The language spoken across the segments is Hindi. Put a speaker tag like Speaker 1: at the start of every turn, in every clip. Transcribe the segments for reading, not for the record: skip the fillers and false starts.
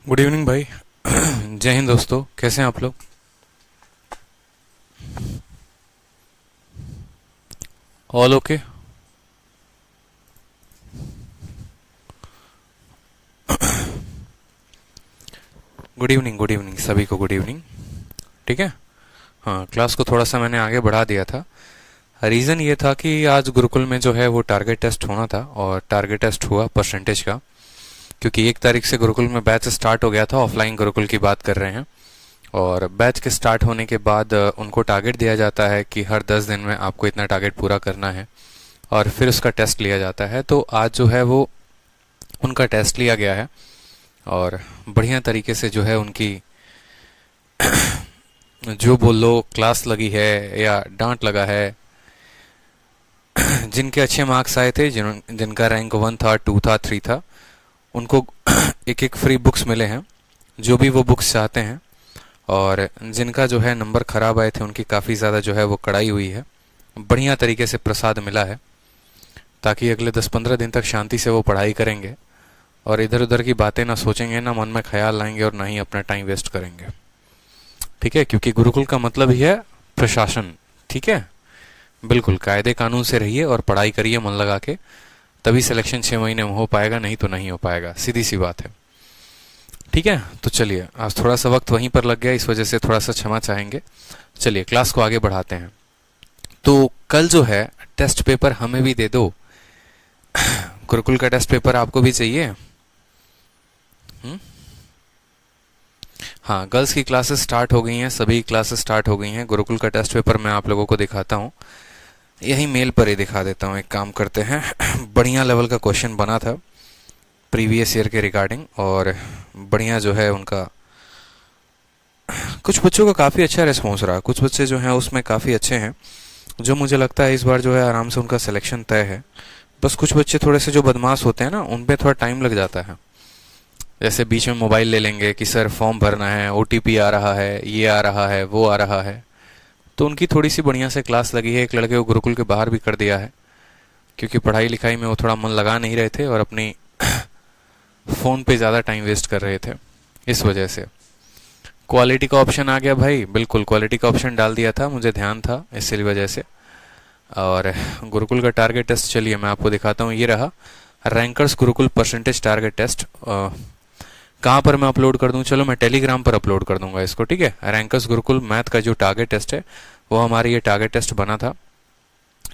Speaker 1: गुड इवनिंग भाई। जय हिंद दोस्तों, कैसे हैं आप लोग? All okay? गुड इवनिंग सभी को, गुड इवनिंग। ठीक है। हाँ, क्लास को थोड़ा सा मैंने आगे बढ़ा दिया था। रीज़न ये था कि आज गुरुकुल में जो है वो टारगेट टेस्ट होना था, और टारगेट टेस्ट हुआ परसेंटेज का, क्योंकि 1 तारीख से गुरुकुल में बैच स्टार्ट हो गया था। ऑफलाइन गुरुकुल की बात कर रहे हैं। और बैच के स्टार्ट होने के बाद उनको टारगेट दिया जाता है कि हर 10 दिन में आपको इतना टारगेट पूरा करना है, और फिर उसका टेस्ट लिया जाता है। तो आज जो है वो उनका टेस्ट लिया गया है, और बढ़िया तरीके से जो है उनकी जो बोल लो क्लास लगी है या डांट लगा है। जिनके अच्छे मार्क्स आए थे, जिनका रैंक 1 था, 2 था, 3 था, उनको एक एक फ्री बुक्स मिले हैं, जो भी वो बुक्स चाहते हैं। और जिनका जो है नंबर खराब आए थे, उनकी काफ़ी ज़्यादा जो है वो कड़ाई हुई है। बढ़िया तरीके से प्रसाद मिला है, ताकि अगले 10-15 दिन तक शांति से वो पढ़ाई करेंगे, और इधर उधर की बातें ना सोचेंगे, ना मन में ख्याल लाएंगे, और ना ही अपना टाइम वेस्ट करेंगे। ठीक है, क्योंकि गुरुकुल का मतलब ही है प्रशासन। ठीक है, बिल्कुल कायदे कानून से रहिए और पढ़ाई करिए मन लगा के, तभी सिलेक्शन 6 महीने में हो पाएगा, नहीं तो नहीं हो पाएगा। सीधी सी बात है। ठीक है, तो चलिए, आज थोड़ा सा वक्त वहीं पर लग गया, इस वजह से थोड़ा सा क्षमा चाहेंगे। चलिए क्लास को आगे बढ़ाते हैं। तो कल जो है टेस्ट पेपर हमें भी दे दो। गुरुकुल का टेस्ट पेपर आपको भी चाहिए? हाँ, गर्ल्स की क्लासेस स्टार्ट हो गई हैं, सभी क्लासेस स्टार्ट हो गई हैं। गुरुकुल का टेस्ट पेपर मैं आप लोगों को दिखाता हूँ, यही मेल पर ही दिखा देता हूँ। एक काम करते हैं, बढ़िया लेवल का क्वेश्चन बना था प्रीवियस ईयर के रिगार्डिंग, और बढ़िया जो है उनका, कुछ बच्चों का काफ़ी अच्छा रिस्पॉन्स रहा। कुछ बच्चे जो हैं उसमें काफ़ी अच्छे हैं, जो मुझे लगता है इस बार जो है आराम से उनका सिलेक्शन तय है। बस कुछ बच्चे थोड़े से जो बदमाश होते हैं ना, उन पे थोड़ा टाइम लग जाता है। जैसे बीच में मोबाइल ले लेंगे कि सर फॉर्म भरना है, ओटीपी आ रहा है, ये आ रहा है, वो आ रहा है। तो उनकी थोड़ी सी बढ़िया से क्लास लगी है। एक लड़के को गुरुकुल के बाहर भी कर दिया है, क्योंकि पढ़ाई लिखाई में वो थोड़ा मन लगा नहीं रहे थे, और अपनी फ़ोन पे ज़्यादा टाइम वेस्ट कर रहे थे, इस वजह से। क्वालिटी का ऑप्शन आ गया भाई, बिल्कुल क्वालिटी का ऑप्शन डाल दिया था, मुझे ध्यान था, इसी वजह से। और गुरुकुल का टारगेट टेस्ट, चलिए मैं आपको दिखाता हूँ। ये रहा rankers Gurukul percentage target test. कहाँ पर मैं अपलोड कर दूँ? चलो मैं टेलीग्राम पर अपलोड कर दूंगा इसको। ठीक है, रैंकर्स गुरुकुल मैथ का जो टारगेट टेस्ट है, वो हमारी ये टारगेट टेस्ट बना था।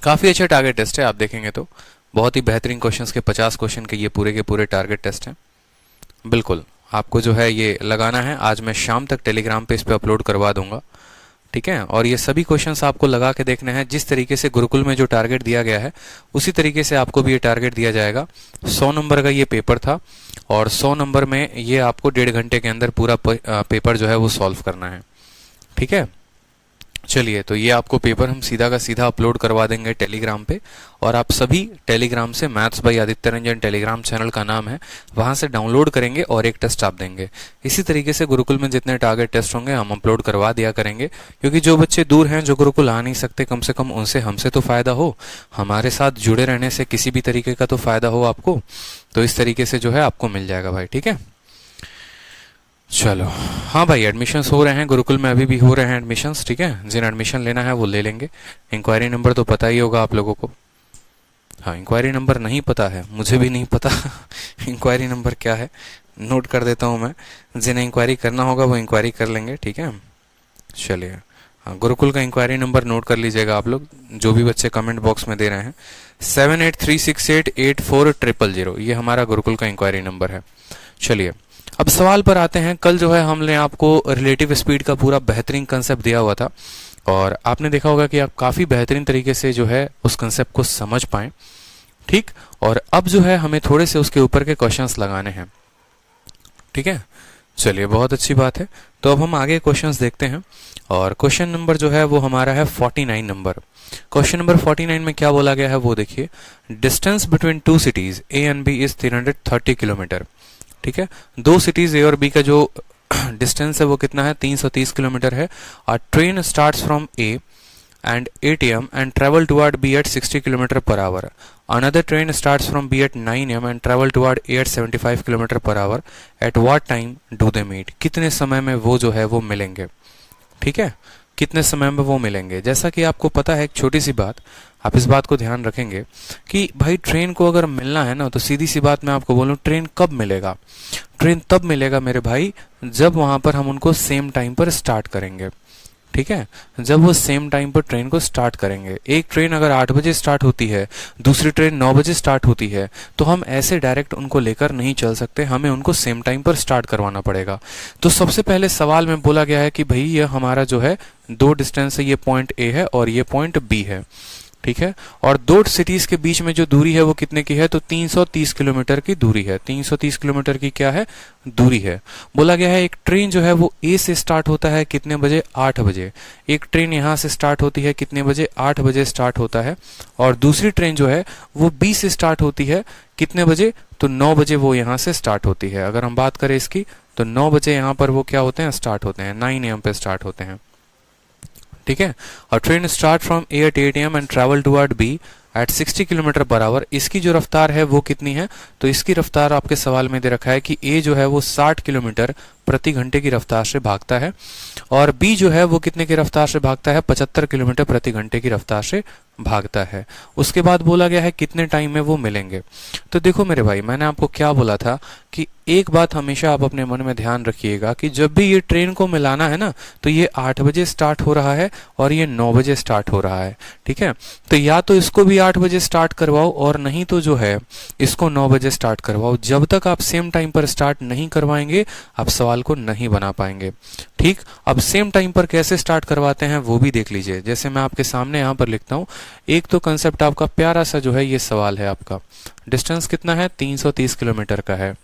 Speaker 1: काफ़ी अच्छा टारगेट टेस्ट है, आप देखेंगे तो बहुत ही बेहतरीन क्वेश्चंस के 50 क्वेश्चन के ये पूरे टारगेट टेस्ट हैं। बिल्कुल आपको जो है ये लगाना है। आज मैं शाम तक टेलीग्राम पे इस पर अपलोड करवा दूंगा। ठीक है, और ये सभी क्वेश्चंस आपको लगा के देखने हैं। जिस तरीके से गुरुकुल में जो टारगेट दिया गया है, उसी तरीके से आपको भी ये टारगेट दिया जाएगा। 100 नंबर का ये पेपर था, और 100 नंबर में ये आपको 1.5 घंटे के अंदर पूरा पेपर जो है वो सॉल्व करना है। ठीक है, चलिए, तो ये आपको पेपर हम सीधा का सीधा अपलोड करवा देंगे टेलीग्राम पे, और आप सभी टेलीग्राम से, maths by Aditya Ranjan Telegram channel का नाम है, वहां से डाउनलोड करेंगे और एक टेस्ट आप देंगे। इसी तरीके से गुरुकुल में जितने टारगेट टेस्ट होंगे हम अपलोड करवा दिया करेंगे, क्योंकि जो बच्चे दूर हैं, जो गुरुकुल आ नहीं सकते, कम से कम उनसे हमसे तो फ़ायदा हो, हमारे साथ जुड़े रहने से किसी भी तरीके का तो फ़ायदा हो आपको। तो इस तरीके से जो है आपको मिल जाएगा भाई। ठीक है, चलो। हाँ भाई, एडमिशन्स हो रहे हैं गुरुकुल में, अभी भी हो रहे हैं एडमिशन्स। ठीक है, जिन एडमिशन लेना है वो ले लेंगे। इंक्वायरी नंबर तो पता ही होगा आप लोगों को। हाँ, इंक्वायरी नंबर नहीं पता है, मुझे भी नहीं पता। इंक्वायरी नंबर क्या है, नोट कर देता हूँ मैं। जिन्हें इंक्वायरी करना होगा वो इंक्वायरी कर लेंगे। ठीक है, चलिए। हाँ, गुरुकुल का इंक्वायरी नंबर नोट कर लीजिएगा आप लोग, जो भी बच्चे कमेंट बॉक्स में दे रहे हैं। 7836884000, ये हमारा गुरुकुल का इंक्वायरी नंबर है। चलिए, अब सवाल पर आते हैं। कल जो है हमने आपको रिलेटिव स्पीड का पूरा बेहतरीन कंसेप्ट दिया हुआ था, और आपने देखा होगा कि आप काफ़ी बेहतरीन तरीके से जो है उस कंसेप्ट को समझ पाएं। ठीक, और अब जो है हमें थोड़े से उसके ऊपर के क्वेश्चंस लगाने हैं। ठीक है, चलिए, बहुत अच्छी बात है। तो अब हम आगे क्वेश्चंस देखते हैं, और क्वेश्चन नंबर जो है वो हमारा है 49 नंबर। क्वेश्चन नंबर 49 में क्या बोला गया है वो देखिए। Distance between two cities A and B is 330 kilometre. ठीक है, दो सिटीज ए और बी का जो डिस्टेंस है वो कितना है? 330 किलोमीटर है। और train starts from A and 8 AM and travel toward B at 60 km per hour. Another train starts from B at 9 AM and travel toward 875 kilometre per hour, at what time do they meet? कितने समय में वो जो है वो मिलेंगे, ठीक है, कितने समय में वो मिलेंगे। जैसा कि आपको पता है, एक छोटी सी बात, आप इस बात को ध्यान रखेंगे कि भाई ट्रेन को अगर मिलना है ना, तो सीधी सी बात मैं आपको बोलूं, ट्रेन कब मिलेगा? ट्रेन तब मिलेगा मेरे भाई जब वहां पर हम उनको सेम टाइम पर स्टार्ट करेंगे, ठीक है, जब वो सेम टाइम पर ट्रेन को स्टार्ट करेंगे। एक ट्रेन अगर 8 बजे स्टार्ट होती है, दूसरी ट्रेन 9 बजे स्टार्ट होती है, तो हम ऐसे डायरेक्ट उनको लेकर नहीं चल सकते, हमें उनको सेम टाइम पर स्टार्ट करवाना पड़ेगा। तो सबसे पहले सवाल में बोला गया है कि भाई ये हमारा जो है दो डिस्टेंस है, ये पॉइंट ए है और ये पॉइंट बी है, ठीक है, और दो सिटीज के बीच में जो दूरी है वो कितने की है? तो 330 किलोमीटर की दूरी है। 330 किलोमीटर की क्या है? दूरी है। बोला गया है एक ट्रेन जो है वो ए से स्टार्ट होता है कितने बजे? 8 बजे। एक ट्रेन यहां से स्टार्ट होती है कितने बजे? 8 बजे स्टार्ट होता है। और दूसरी ट्रेन जो है वो बी से स्टार्ट होती है कितने बजे? तो 9 बजे वो यहां से स्टार्ट होती है। अगर हम बात करें इसकी, तो 9 बजे यहां पर वो क्या होते हैं? स्टार्ट होते हैं, 9 AM पे स्टार्ट होते हैं, ठीक है। और train start from A at 8 AM and travel toward B at 60 kilometre per hour. इसकी जो रफ्तार है वो कितनी है? तो इसकी रफ्तार आपके सवाल में दे रखा है कि ए जो है वो 60 किलोमीटर प्रति घंटे की रफ्तार से भागता है और बी जो है वो कितने की रफ्तार से भागता है? 75 किलोमीटर प्रति घंटे की रफ्तार से भागता है। उसके बाद बोला गया है कितने टाइम में वो मिलेंगे। तो देखो मेरे भाई, मैंने आपको क्या बोला था कि एक बात हमेशा आप अपने मन में ध्यान रखिएगा कि जब भी ये ट्रेन को मिलाना है ना, तो ये 8 बजे स्टार्ट हो रहा है और ये 9 बजे स्टार्ट हो रहा है, ठीक है। तो या तो इसको भी 8 बजे स्टार्ट करवाओ और नहीं तो जो है इसको 9 बजे स्टार्ट करवाओ। जब तक आप सेम टाइम पर स्टार्ट नहीं करवाएंगे, आप सवाल को नहीं बना पाएंगे, ठीक। अब सेम टाइम पर कैसे स्टार्ट करवाते हैं वो भी देख लीजिए। जैसे मैं आपके सामने यहां पर लिखता हूं, एक तो कंसेप्ट आपका प्यारा सा जो है ये सवाल है आपका, डिस्टेंस कितना है? 330 किलोमीटर का है,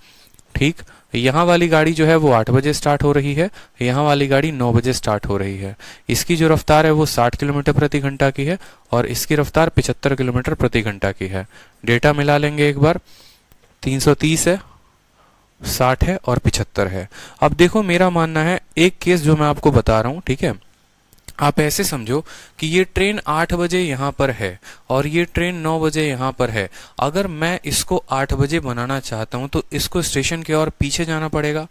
Speaker 1: ठीक। यहाँ वाली गाड़ी जो है वो 8 बजे स्टार्ट हो रही है, यहाँ वाली गाड़ी 9 बजे स्टार्ट हो रही है। इसकी जो रफ्तार है वो 60 किलोमीटर प्रति घंटा की है और इसकी रफ्तार 75 किलोमीटर प्रति घंटा की है। डेटा मिला लेंगे एक बार, 330 है, 60 है और 75 है। अब देखो मेरा मानना है, एक केस जो मैं आपको बता रहा हूं, ठीक है, आप ऐसे समझो कि ये ट्रेन 8 बजे यहाँ पर है और ये ट्रेन 9 बजे यहाँ पर है। अगर मैं इसको 8 बजे बनाना चाहता हूं तो इसको स्टेशन के और पीछे जाना पड़ेगा।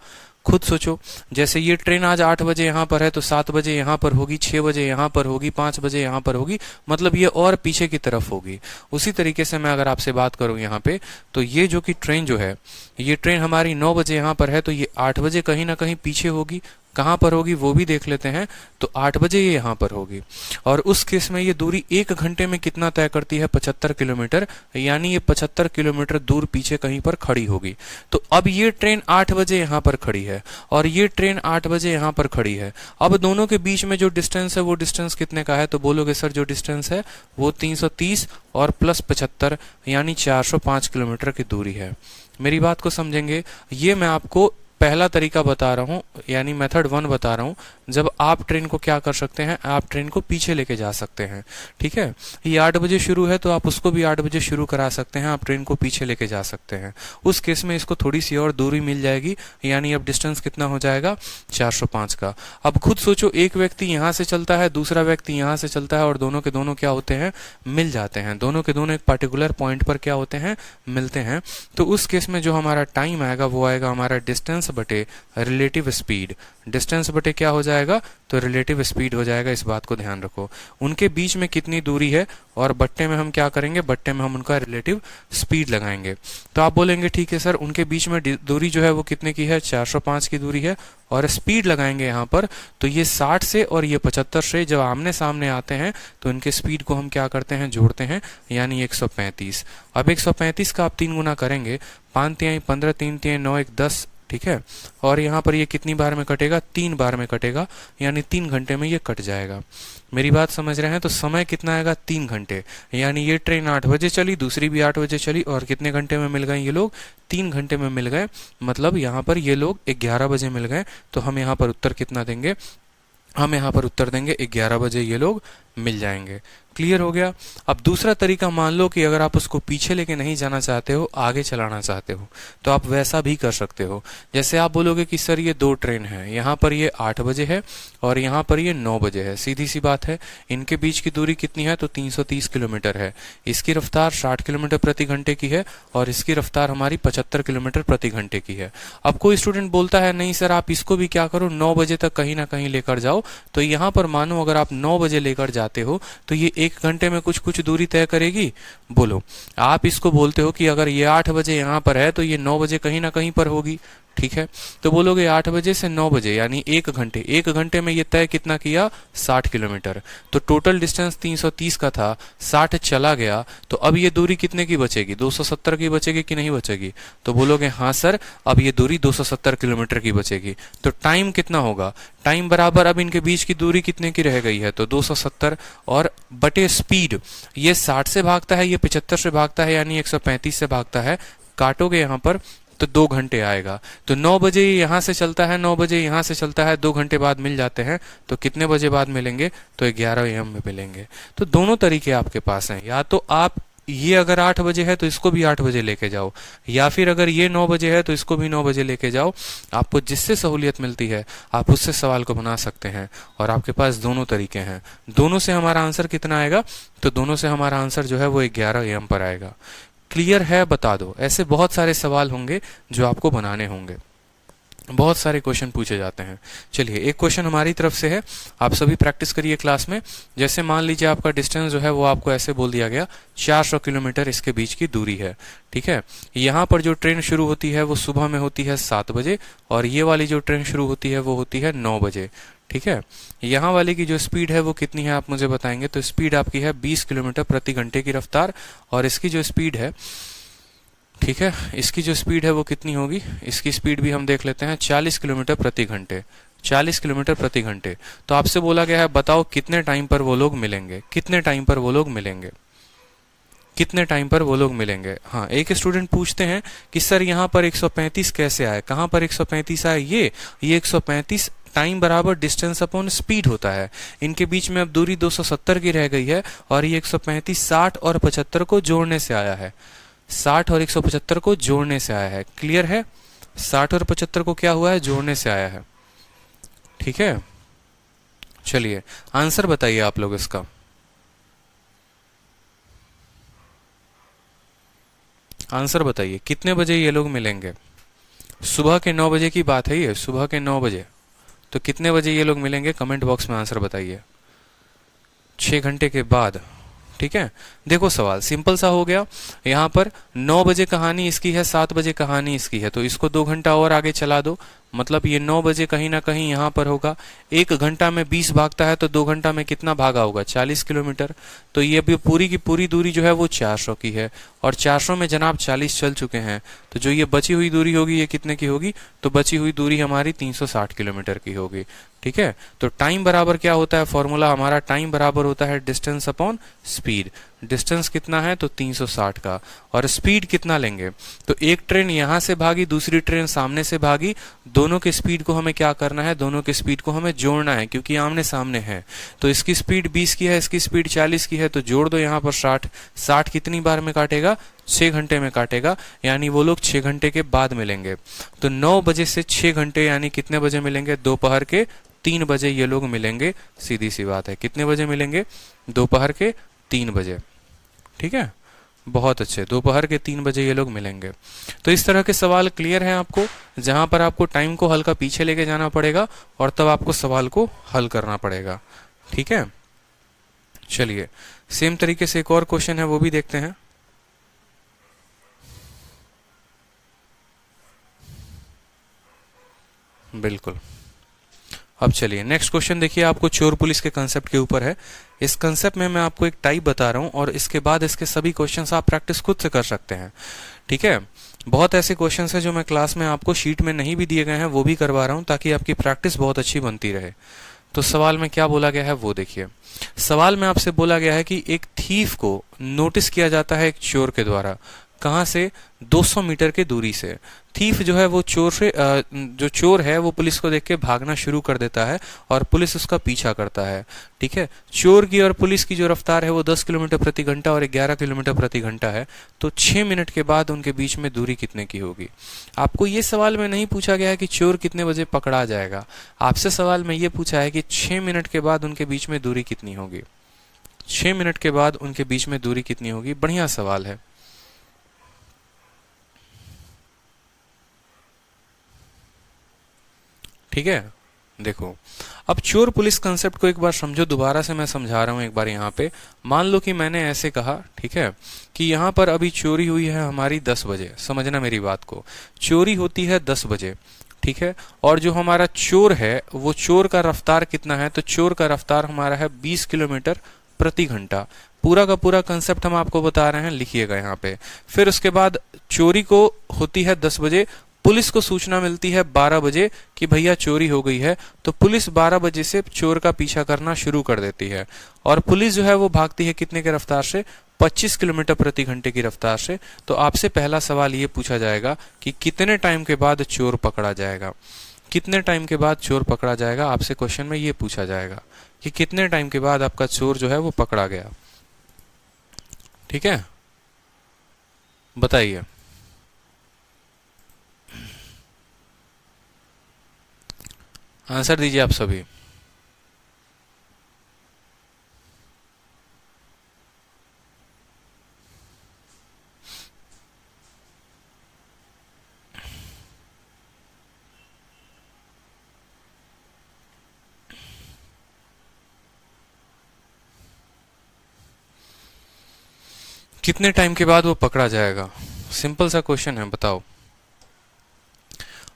Speaker 1: खुद सोचो, जैसे ये ट्रेन आज 8 बजे यहाँ पर है तो 7 बजे यहाँ पर होगी, 6 बजे यहाँ पर होगी, 5 बजे यहाँ पर होगी, मतलब ये और पीछे की तरफ होगी। उसी तरीके से मैं अगर आपसे बात करूं यहाँ पे, तो ये जो कि ट्रेन जो है, ये ट्रेन हमारी 9 बजे यहाँ पर है तो ये 8 बजे कहीं ना कहीं पीछे होगी। कहां पर होगी वो भी देख लेते हैं, तो 8 बजे ये यहां पर होगी। और उस केस में ये दूरी 1 घंटे में कितना तय करती है? 75 किलोमीटर, यानी ये 75 किलोमीटर दूर पीछे कहीं पर खड़ी होगी। तो अब ये ट्रेन 8 बजे यहां पर खड़ी है और ये ट्रेन 8 बजे यहां पर खड़ी है। अब दोनों के बीच में जो डिस्टेंस है वो डिस्टेंस कितने का है? तो बोलोगे सर जो डिस्टेंस है वो 330 और प्लस 75 यानी 405 किलोमीटर की दूरी है। मेरी बात को समझेंगे, ये मैं आपको पहला तरीका बता रहा हूं, यानी मेथड 1 बता रहा हूं, जब आप ट्रेन को क्या कर सकते हैं, आप ट्रेन को पीछे लेके जा सकते हैं, ठीक है। ये 8 बजे शुरू है तो आप उसको भी 8 बजे शुरू करा सकते हैं, आप ट्रेन को पीछे लेके जा सकते हैं। उस केस में इसको थोड़ी सी और दूरी मिल जाएगी, यानी अब डिस्टेंस कितना हो जाएगा? 405 का। अब खुद सोचो, एक व्यक्ति यहां से चलता है, दूसरा व्यक्ति यहां से चलता है और दोनों के दोनों क्या होते हैं? मिल जाते हैं। दोनों के दोनों एक पर्टिकुलर पॉइंट पर क्या होते हैं? मिलते हैं। तो उस केस में जो हमारा टाइम आएगा वो आएगा हमारा डिस्टेंस बटे रिलेटिव स्पीड। डिस्टेंस बटे क्या हो जाएगा? तो रिलेटिव स्पीड हो जाएगा। इस बात को ध्यान रखो, उनके बीच में कितनी दूरी है और बट्टे में हम क्या करेंगे? बट्टे में हम उनका रिलेटिव स्पीड लगाएंगे। तो आप बोलेंगे ठीक है सर, उनके बीच में दूरी जो है वो कितने की है? 405 की दूरी है और स्पीड लगाएंगे यहाँ पर, तो ये 60 से और ये 75 से जब आमने सामने आते हैं तो इनके स्पीड को हम क्या करते हैं? जोड़ते हैं, यानी 135। अब 135 का आप 3 गुना करेंगे, 5 तिहाई 15, 3 तिहाई 9, 1 10, ठीक है। और यहाँ पर ये कितनी बार में कटेगा? 3 बार में कटेगा, यानी 3 घंटे में ये कट जाएगा। मेरी बात समझ रहे हैं? तो समय कितना आएगा? 3 घंटे, यानी ये ट्रेन 8 बजे चली, दूसरी भी 8 बजे चली और कितने घंटे में मिल गए ये लोग? 3 घंटे में मिल गए। मतलब यहाँ पर ये लोग 11 बजे मिल गए। तो हम यहाँ पर उत्तर कितना देंगे? हम यहाँ पर उत्तर देंगे 11 बजे ये लोग मिल जाएंगे। क्लियर हो गया। अब दूसरा तरीका मान लो कि अगर आप उसको पीछे लेके नहीं जाना चाहते हो, आगे चलाना चाहते हो, तो आप वैसा भी कर सकते हो। जैसे आप बोलोगे कि सर ये दो ट्रेन है, यहाँ पर ये 8 बजे है और यहाँ पर ये 9 बजे है, सीधी सी बात है, इनके बीच की दूरी कितनी है, तो 330 किलोमीटर है। इसकी रफ्तार 60 किलोमीटर प्रति घंटे की है और इसकी रफ्तार हमारी 75 किलोमीटर प्रति घंटे की है। अब कोई स्टूडेंट बोलता है नहीं सर आप इसको भी क्या करो, 9 बजे तक कहीं ना कहीं लेकर जाओ। तो यहाँ पर मानो अगर आप 9 बजे लेकर जाते हो तो ये 1 घंटे में कुछ कुछ दूरी तय करेगी। बोलो, आप इसको बोलते हो कि अगर ये 8 बजे यहाँ पर है तो ये 9 बजे कहीं ना कहीं पर होगी, ठीक है। तो बोलोगे 8 बजे से 9 बजे यानी 1 घंटे, 1 घंटे में ये तय कितना किया, 60 किलोमीटर। तो टोटल डिस्टेंस 330 का था, 60 चला गया, तो अब ये दूरी कितने की बचेगी, 270 की बचेगी कि नहीं बचेगी। तो बोलोगे हाँ सर अब ये दूरी 270 किलोमीटर की बचेगी। तो टाइम कितना होगा, टाइम बराबर अब इनके बीच की दूरी कितने की रह गई है, तो 270 और बटे स्पीड, ये 60 से भागता है, ये 75 से भागता है यानी 135 से भागता है, काटोगे यहाँ पर तो 2 घंटे आएगा। तो 9 बजे यहाँ से चलता है, 9 बजे यहाँ से चलता है, 2 घंटे बाद मिल जाते हैं। तो कितने बजे बाद मिलेंगे, तो 11 AM में मिलेंगे। तो दोनों तरीके आपके पास हैं, या तो आप ये अगर 8 बजे है तो इसको भी 8 बजे लेके जाओ, या फिर अगर ये 9 बजे है तो इसको भी 9 बजे लेके जाओ। आपको जिससे सहूलियत मिलती है आप उससे सवाल को बना सकते हैं और आपके पास दोनों तरीके हैं। दोनों से हमारा आंसर कितना आएगा, तो दोनों से हमारा आंसर जो है वो 11 AM पर आएगा। क्लियर है, बता दो। ऐसे बहुत सारे सवाल होंगे जो आपको बनाने होंगे, बहुत सारे क्वेश्चन पूछे जाते हैं। चलिए एक क्वेश्चन हमारी तरफ से है, आप सभी प्रैक्टिस करिए क्लास में। जैसे मान लीजिए आपका डिस्टेंस जो है वो आपको ऐसे बोल दिया गया 400 किलोमीटर इसके बीच की दूरी है, ठीक है। यहाँ पर जो ट्रेन शुरू होती है वो सुबह में होती है 7 बजे और ये वाली जो ट्रेन शुरू होती है वो होती है 9 बजे, ठीक है। यहाँ वाले की जो स्पीड है वो कितनी है आप मुझे बताएंगे। तो स्पीड आपकी है 20 किलोमीटर प्रति घंटे की रफ्तार और इसकी जो स्पीड है, ठीक है, इसकी जो स्पीड है वो कितनी होगी, इसकी स्पीड भी हम देख लेते हैं 40 किलोमीटर प्रति घंटे, 40 किलोमीटर प्रति घंटे। तो आपसे बोला गया है बताओ कितने टाइम पर वो लोग मिलेंगे, कितने टाइम पर वो लोग मिलेंगे, कितने टाइम पर वो लोग मिलेंगे। हाँ, एक स्टूडेंट पूछते हैं कि सर यहाँ पर 135 कैसे आए, कहाँ पर 135 आए, ये 135 टाइम बराबर डिस्टेंस अपॉन स्पीड होता है। इनके बीच में अब दूरी 270 की रह गई है और ये 135 60 और 75 को जोड़ने से आया है, 60 और 175 को जोड़ने से आया है। क्लियर है, 60 और 75 को क्या हुआ है, जोड़ने से आया है, ठीक है। चलिए आंसर बताइए आप लोग इसका। आंसर बताइए कितने बजे ये लोग मिलेंगे। सुबह के 9 बजे की बात है ये, सुबह के 9 बजे। तो कितने बजे ये लोग मिलेंगे, कमेंट बॉक्स में आंसर बताइए। 6 घंटे के बाद, ठीक है। देखो सवाल सिंपल सा हो गया, यहाँ पर 9 बजे कहानी इसकी है, 7 बजे कहानी इसकी है, तो इसको 2 घंटा और आगे चला दो, मतलब ये 9 बजे कहीं ना कहीं यहाँ पर होगा। 1 घंटा में 20 भागता है तो 2 घंटा में कितना भागा होगा, 40 किलोमीटर। तो ये अभी पूरी की पूरी दूरी जो है वो 400 की है और 400 में जनाब 40 चल चुके हैं, तो जो ये बची हुई दूरी होगी ये कितने की होगी, तो बची हुई दूरी हमारी 360 किलोमीटर की होगी, ठीक है। तो टाइम बराबर क्या होता है, फॉर्मूला हमारा टाइम बराबर होता है डिस्टेंस अपॉन स्पीड। डिस्टेंस कितना है, तो 360 का, और स्पीड कितना लेंगे, तो एक ट्रेन यहां से भागी, दूसरी ट्रेन सामने से भागी, दोनों के स्पीड को हमें क्या करना है, दोनों के स्पीड को हमें जोड़ना है क्योंकि आमने सामने है। तो इसकी स्पीड 20 की है, इसकी स्पीड 40 की है, तो जोड़ दो यहाँ पर 60। 60 कितनी बार में काटेगा, 6 घंटे में काटेगा, यानी वो लोग 6 घंटे के बाद मिलेंगे। तो 9 बजे से 6 घंटे यानी कितने बजे मिलेंगे, दोपहर के 3 बजे ये लोग मिलेंगे। सीधी सी बात है, कितने बजे मिलेंगे, दोपहर के 3 बजे, ठीक है। बहुत अच्छे, दोपहर के 3 बजे ये लोग मिलेंगे। तो इस तरह के सवाल क्लियर हैं आपको, जहां पर आपको टाइम को हल्का पीछे लेके जाना पड़ेगा और तब आपको सवाल को हल करना पड़ेगा, ठीक है। चलिए सेम तरीके से एक और क्वेश्चन है वो भी देखते हैं। बिल्कुल, अब चलिए नेक्स्ट क्वेश्चन देखिए, आपको चोर पुलिस के कंसेप्ट के ऊपर है। इस कंसेप्ट में मैं आपको एक टाइप बता रहा हूं और इसके बाद इसके सभी क्वेश्चंस आप प्रैक्टिस खुद से कर सकते हैं, ठीक है। बहुत ऐसे क्वेश्चंस हैं जो मैं क्लास में आपको शीट में नहीं भी दिए गए हैं वो भी करवा रहा हूं ताकि आपकी प्रैक्टिस बहुत अच्छी बनती रहे। तो सवाल में क्या बोला गया है वो देखिए। सवाल में आपसे बोला गया है कि एक थीफ को नोटिस किया जाता है एक चोर के द्वारा। कहाँ से? 200 मीटर के दूरी से। थीफ जो है वो जो चोर है वो पुलिस को देख के भागना शुरू कर देता है और पुलिस उसका पीछा करता है। ठीक है, चोर की और पुलिस की जो रफ्तार है वो 10 किलोमीटर प्रति घंटा और 11 किलोमीटर प्रति घंटा है। तो 6 मिनट के बाद उनके बीच में दूरी कितने की होगी? आपको ये सवाल में नहीं पूछा गया है कि चोर कितने बजे पकड़ा जाएगा, आपसे सवाल में ये पूछा है कि 6 मिनट के बाद उनके बीच में दूरी कितनी होगी। 6 मिनट के बाद उनके बीच में दूरी कितनी होगी? बढ़िया सवाल है। ठीक है, देखो अब चोर पुलिस कंसेप्ट को एक बार समझो, दोबारा से मैं समझा रहा हूं एक बार। यहाँ पे मान लो कि मैंने ऐसे कहा, ठीक है, कि यहाँ पर अभी चोरी हुई है हमारी 10 बजे। समझना मेरी बात को, चोरी होती है 10 बजे, ठीक है, और जो हमारा चोर है वो चोर का रफ्तार कितना है? तो चोर का रफ्तार हमारा है 20 किलोमीटर प्रति घंटा। पूरा का पूरा कंसेप्ट हम आपको बता रहे हैं, लिखिएगा यहाँ पे। फिर उसके बाद चोरी को होती है 10 बजे, पुलिस को सूचना मिलती है 12 बजे कि भैया चोरी हो गई है, तो पुलिस 12 बजे से चोर का पीछा करना शुरू कर देती है। और पुलिस जो है वो भागती है कितने के रफ्तार से? 25 किलोमीटर प्रति घंटे की रफ्तार से। तो आपसे पहला सवाल ये पूछा जाएगा कि कितने टाइम के बाद चोर पकड़ा जाएगा? कितने टाइम के बाद चोर पकड़ा जाएगा? आपसे क्वेश्चन में ये पूछा जाएगा कि कितने टाइम के बाद आपका चोर जो है वो पकड़ा गया। ठीक है, बताइए। आंसर दीजिए आप सभी। कितने टाइम के बाद वो पकड़ा जाएगा? सिंपल सा क्वेश्चन है, बताओ।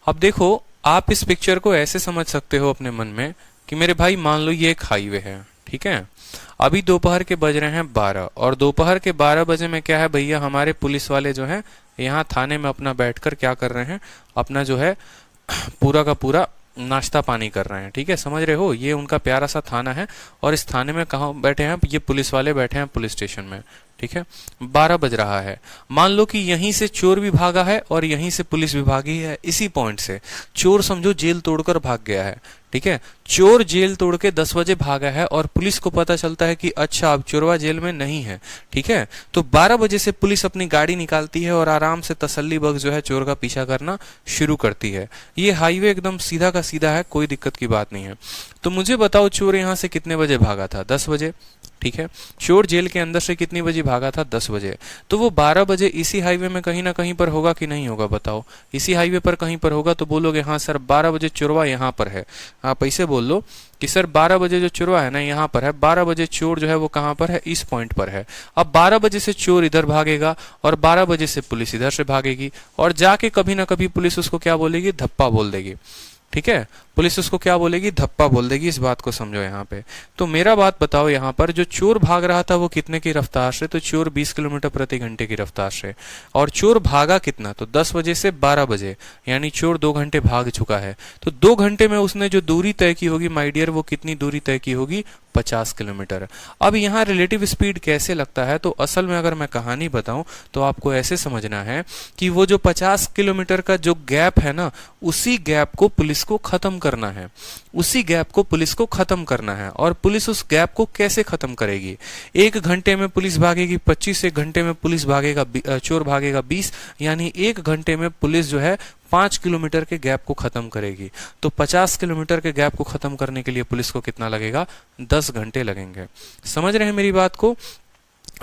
Speaker 1: अब देखो, आप इस पिक्चर को ऐसे समझ सकते हो अपने मन में कि मेरे भाई मान लो ये एक हाईवे है, ठीक है, अभी दोपहर के बज रहे हैं 12, और दोपहर के 12 बजे में क्या है भैया, हमारे पुलिस वाले जो हैं यहाँ थाने में अपना बैठकर क्या कर रहे हैं, अपना जो है पूरा का पूरा नाश्ता पानी कर रहे हैं। ठीक है, समझ रहे हो, ये उनका प्यारा सा थाना है, और इस थाने में कहाँ बैठे हैं? ये पुलिस वाले बैठे हैं पुलिस स्टेशन में। ठीक है, 12 बज रहा है। मान लो कि यहीं से चोर भी भागा है और यहीं से पुलिस भी भागी है। इसी पॉइंट से चोर समझो जेल तोड़कर भाग गया है। ठीक है, चोर जेल तोड़ के 10 बजे भागा है और पुलिस को पता चलता है कि अच्छा अब चोरवा जेल में नहीं है। ठीक है, तो 12 बजे से पुलिस अपनी गाड़ी निकालती है और आराम से तसल्ली बख्श जो है चोर का पीछा करना शुरू करती है। ये हाईवे एकदम सीधा का सीधा है, कोई दिक्कत की बात नहीं है। तो मुझे बताओ चोर यहाँ से कितने बजे भागा था? 10 बजे। ठीक है, चोर जेल के अंदर से कितनी बजे भागा था? 10 बजे। तो वो 12 बजे इसी हाईवे में कहीं ना कहीं पर होगा कि नहीं होगा? बताओ, इसी हाईवे पर कहीं पर होगा। तो बोलोगे हाँ सर 12 बजे चोरवा यहाँ पर है। आप ऐसे बोल लो कि सर 12 बजे जो चोरवा है ना यहाँ पर है, 12 बजे चोर जो है वो कहाँ पर है? इस पॉइंट पर है। अब 12 बजे से चोर इधर भागेगा और 12 बजे से पुलिस इधर से भागेगी, और जाके कभी ना कभी पुलिस उसको क्या बोलेगी? धप्पा बोल देगी। ठीक है, पुलिस उसको क्या बोलेगी? धप्पा बोल देगी। इस बात को समझो यहाँ पे। तो मेरा बात बताओ, यहाँ पर जो चोर भाग रहा था वो कितने की रफ्तार से? तो चोर 20 किलोमीटर प्रति घंटे की रफ्तार से। और चोर भागा कितना? तो 10 बजे से 12 बजे, यानी चोर 2 घंटे भाग चुका है। तो 2 घंटे में उसने जो दूरी तय की होगी माय डियर, वो कितनी दूरी तय की होगी? 50 किलोमीटर। अब यहाँ रिलेटिव स्पीड कैसे लगता है? तो असल में अगर मैं कहानी बताऊं तो आपको ऐसे समझना है कि वो जो 50 किलोमीटर का जो गैप है ना, उसी गैप को पुलिस को खत्म करना है। उसी गैप को पुलिस को खत्म करना है। और पुलिस उस गैप को कैसे खत्म करेगी? 1 घंटे में पुलिस भागेगी 25, 1 घंटे में पुलिस भागेगा चोर भागेगा 20, यानी 1 घंटे में पुलिस जो है 5 किलोमीटर के गैप को खत्म करेगी। तो 50 किलोमीटर के गैप को खत्म करने के लिए पुलिस को कितना लगेगा? 10 घंटे लगेंगे। समझ रहे हैं मेरी बात को?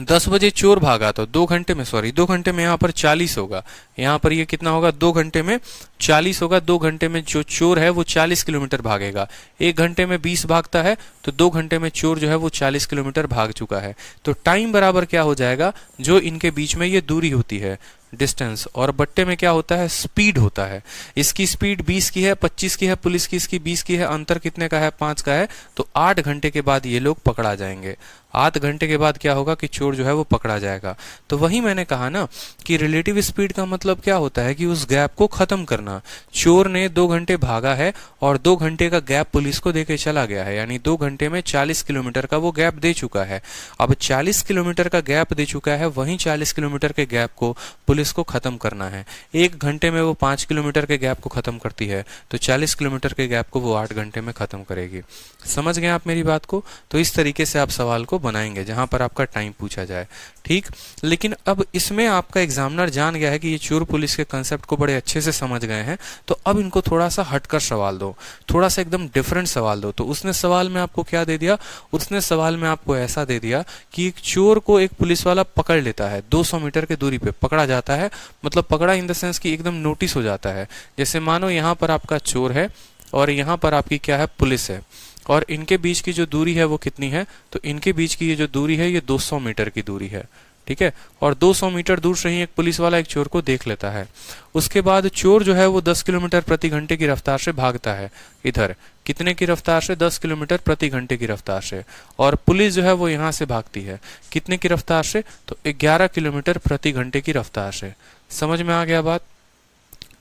Speaker 1: 10 बजे चोर भागा तो 2 घंटे में, सॉरी 2 घंटे में यहाँ पर 40 होगा। यहाँ पर ये कितना होगा? 2 घंटे में 40 होगा। 2 घंटे में जो चोर है वो 40 किलोमीटर भागेगा। 1 घंटे में 20 भागता है, तो 2 घंटे में चोर जो है वो 40 किलोमीटर भाग चुका है। तो टाइम बराबर क्या हो जाएगा? जो इनके बीच में ये दूरी होती है, डिस्टेंस, और बट्टे में क्या होता है, स्पीड होता है। इसकी स्पीड 20 की है, 25 की है, पुलिस की इसकी 20 की है, अंतर कितने का है, 5 का है। तो 8 घंटे के बाद ये लोग पकड़ा जाएंगे। 8 घंटे के बाद क्या होगा कि चोर जो है वो पकड़ा जाएगा। तो वही मैंने कहा ना कि रिलेटिव स्पीड का मतलब क्या होता है कि उस गैप को खत्म करना। चोर ने 2 घंटे भागा है और 2 घंटे का गैप पुलिस को देके चला गया है, यानी 2 घंटे में 40 किलोमीटर का वो गैप दे चुका है। अब 40 किलोमीटर का गैप दे चुका है, वहीं 40 किलोमीटर के गैप को पुलिस को खत्म करना है। 1 घंटे में वो 5 किलोमीटर के गैप को खत्म करती है, तो 40 किलोमीटर के गैप को वो 8 घंटे में खत्म करेगी। समझ गए आप मेरी बात को? तो इस तरीके से आप सवाल को बनाएंगे जहां पर आपका टाइम पूछा जाए, ठीक। लेकिन अब इसमें आपका एग्जामिनर जान गया है कि ये चोर पुलिस के कंसेप्ट को बड़े अच्छे से समझ गए हैं, तो अब इनको थोड़ा सा हटकर सवाल दो, थोड़ा सा एकदम डिफरेंट सवाल दो। तो उसने सवाल में आपको क्या दे दिया, उसने सवाल में आपको ऐसा दे दिया कि एक चोर को एक पुलिस वाला पकड़ लेता है, 200 मीटर की दूरी पे पकड़ा जाता है। मतलब पकड़ा इन द सेंस कि एकदम नोटिस हो जाता है। जैसे मानो यहाँ पर आपका चोर है और यहाँ पर आपकी क्या है, पुलिस है, और इनके बीच की जो दूरी है वो कितनी है, तो इनके बीच की ये जो दूरी है ये 200 मीटर की दूरी है, ठीक है। और 200 मीटर दूर से ही एक पुलिस वाला एक चोर को देख लेता है। उसके बाद चोर जो है वो 10 किलोमीटर प्रति घंटे की रफ्तार से भागता है। इधर कितने की रफ्तार से, 10 किलोमीटर प्रति घंटे की रफ्तार से। और पुलिस जो है वो यहाँ से भागती है कितने की रफ्तार से, तो 11 किलोमीटर प्रति घंटे की रफ्तार से। समझ में आ गया बात?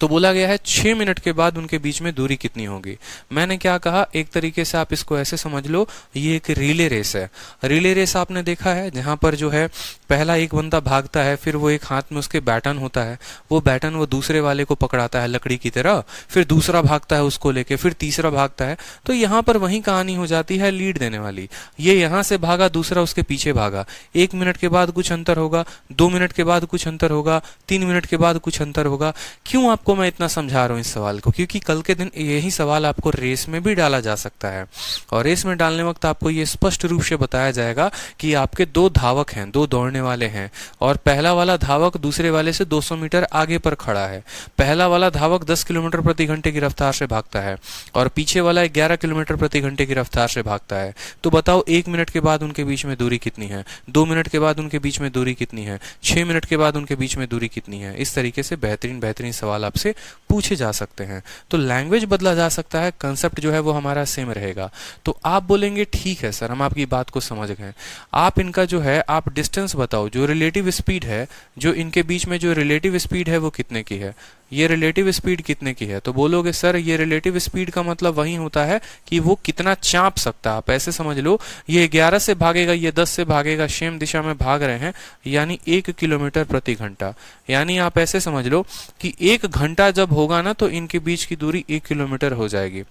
Speaker 1: तो बोला गया है 6 मिनट के बाद उनके बीच में दूरी कितनी होगी। मैंने क्या कहा, एक तरीके से आप इसको ऐसे समझ लो, ये एक रिले रेस है। रिले रेस आपने देखा है जहां पर जो है पहला एक बंदा भागता है, फिर वो एक हाथ में उसके बैटन होता है, वो बैटन वो दूसरे वाले को पकड़ाता है लकड़ी की तरह, फिर दूसरा भागता है उसको लेके, फिर तीसरा भागता है। तो यहाँ पर वही कहानी हो जाती है लीड देने वाली। ये यहाँ से भागा, दूसरा उसके पीछे भागा, 1 मिनट के बाद कुछ अंतर होगा, 2 मिनट के बाद कुछ अंतर होगा, 3 मिनट के बाद कुछ अंतर होगा। क्यों आपको मैं इतना समझा रहा हूं इस सवाल को, क्योंकि कल के दिन यही सवाल आपको रेस में भी डाला जा सकता है। और रेस में डालने वक्त आपको ये स्पष्ट रूप से बताया जाएगा कि आपके 2 धावक हैं, 2 दौड़ने वाले हैं, और पहला वाला धावक दूसरे वाले से 200 मीटर आगे पर खड़ा है। पहला वाला धावक 10 किलोमीटर प्रति घंटे की रफ्तार से भागता है और पीछे वाला 11 किलोमीटर प्रति घंटे की रफ्तार से भागता है। तो बताओ 1 मिनट के बाद उनके बीच में दूरी कितनी है, 2 मिनट के बाद उनके बीच में दूरी कितनी है, 6 मिनट के बाद उनके बीच में दूरी कितनी है। इस तरीके से बेहतरीन बेहतरीन सवाल आपसे पूछे जा सकते हैं। तो लैंग्वेज बदला जा सकता है, कंसेप्ट जो है वो हमारा सेम रहेगा। तो आप बोलेंगे ठीक है सर, हम आपकी बात को समझ गए। आप इनका जो है आप डिस्टेंस बताओ, जो रिलेटिव स्पीड है, जो इनके बीच में जो रिलेटिव स्पीड है वो कितने की है, ये रिलेटिव स्पीड कितने की है। तो बोलोगे सर ये रिलेटिव स्पीड का मतलब वही होता है कि वो कितना चाँप सकता है। आप ऐसे समझ लो, ये 11 से भागेगा, ये 10 से भागेगा, सेम दिशा में भाग रहे हैं, यानी 1 किलोमीटर प्रति घंटा। यानी आप ऐसे समझ लो कि 1 घंटा जब होगा ना तो इनके बीच की दूरी 1 किलोमीटर हो जाएगी।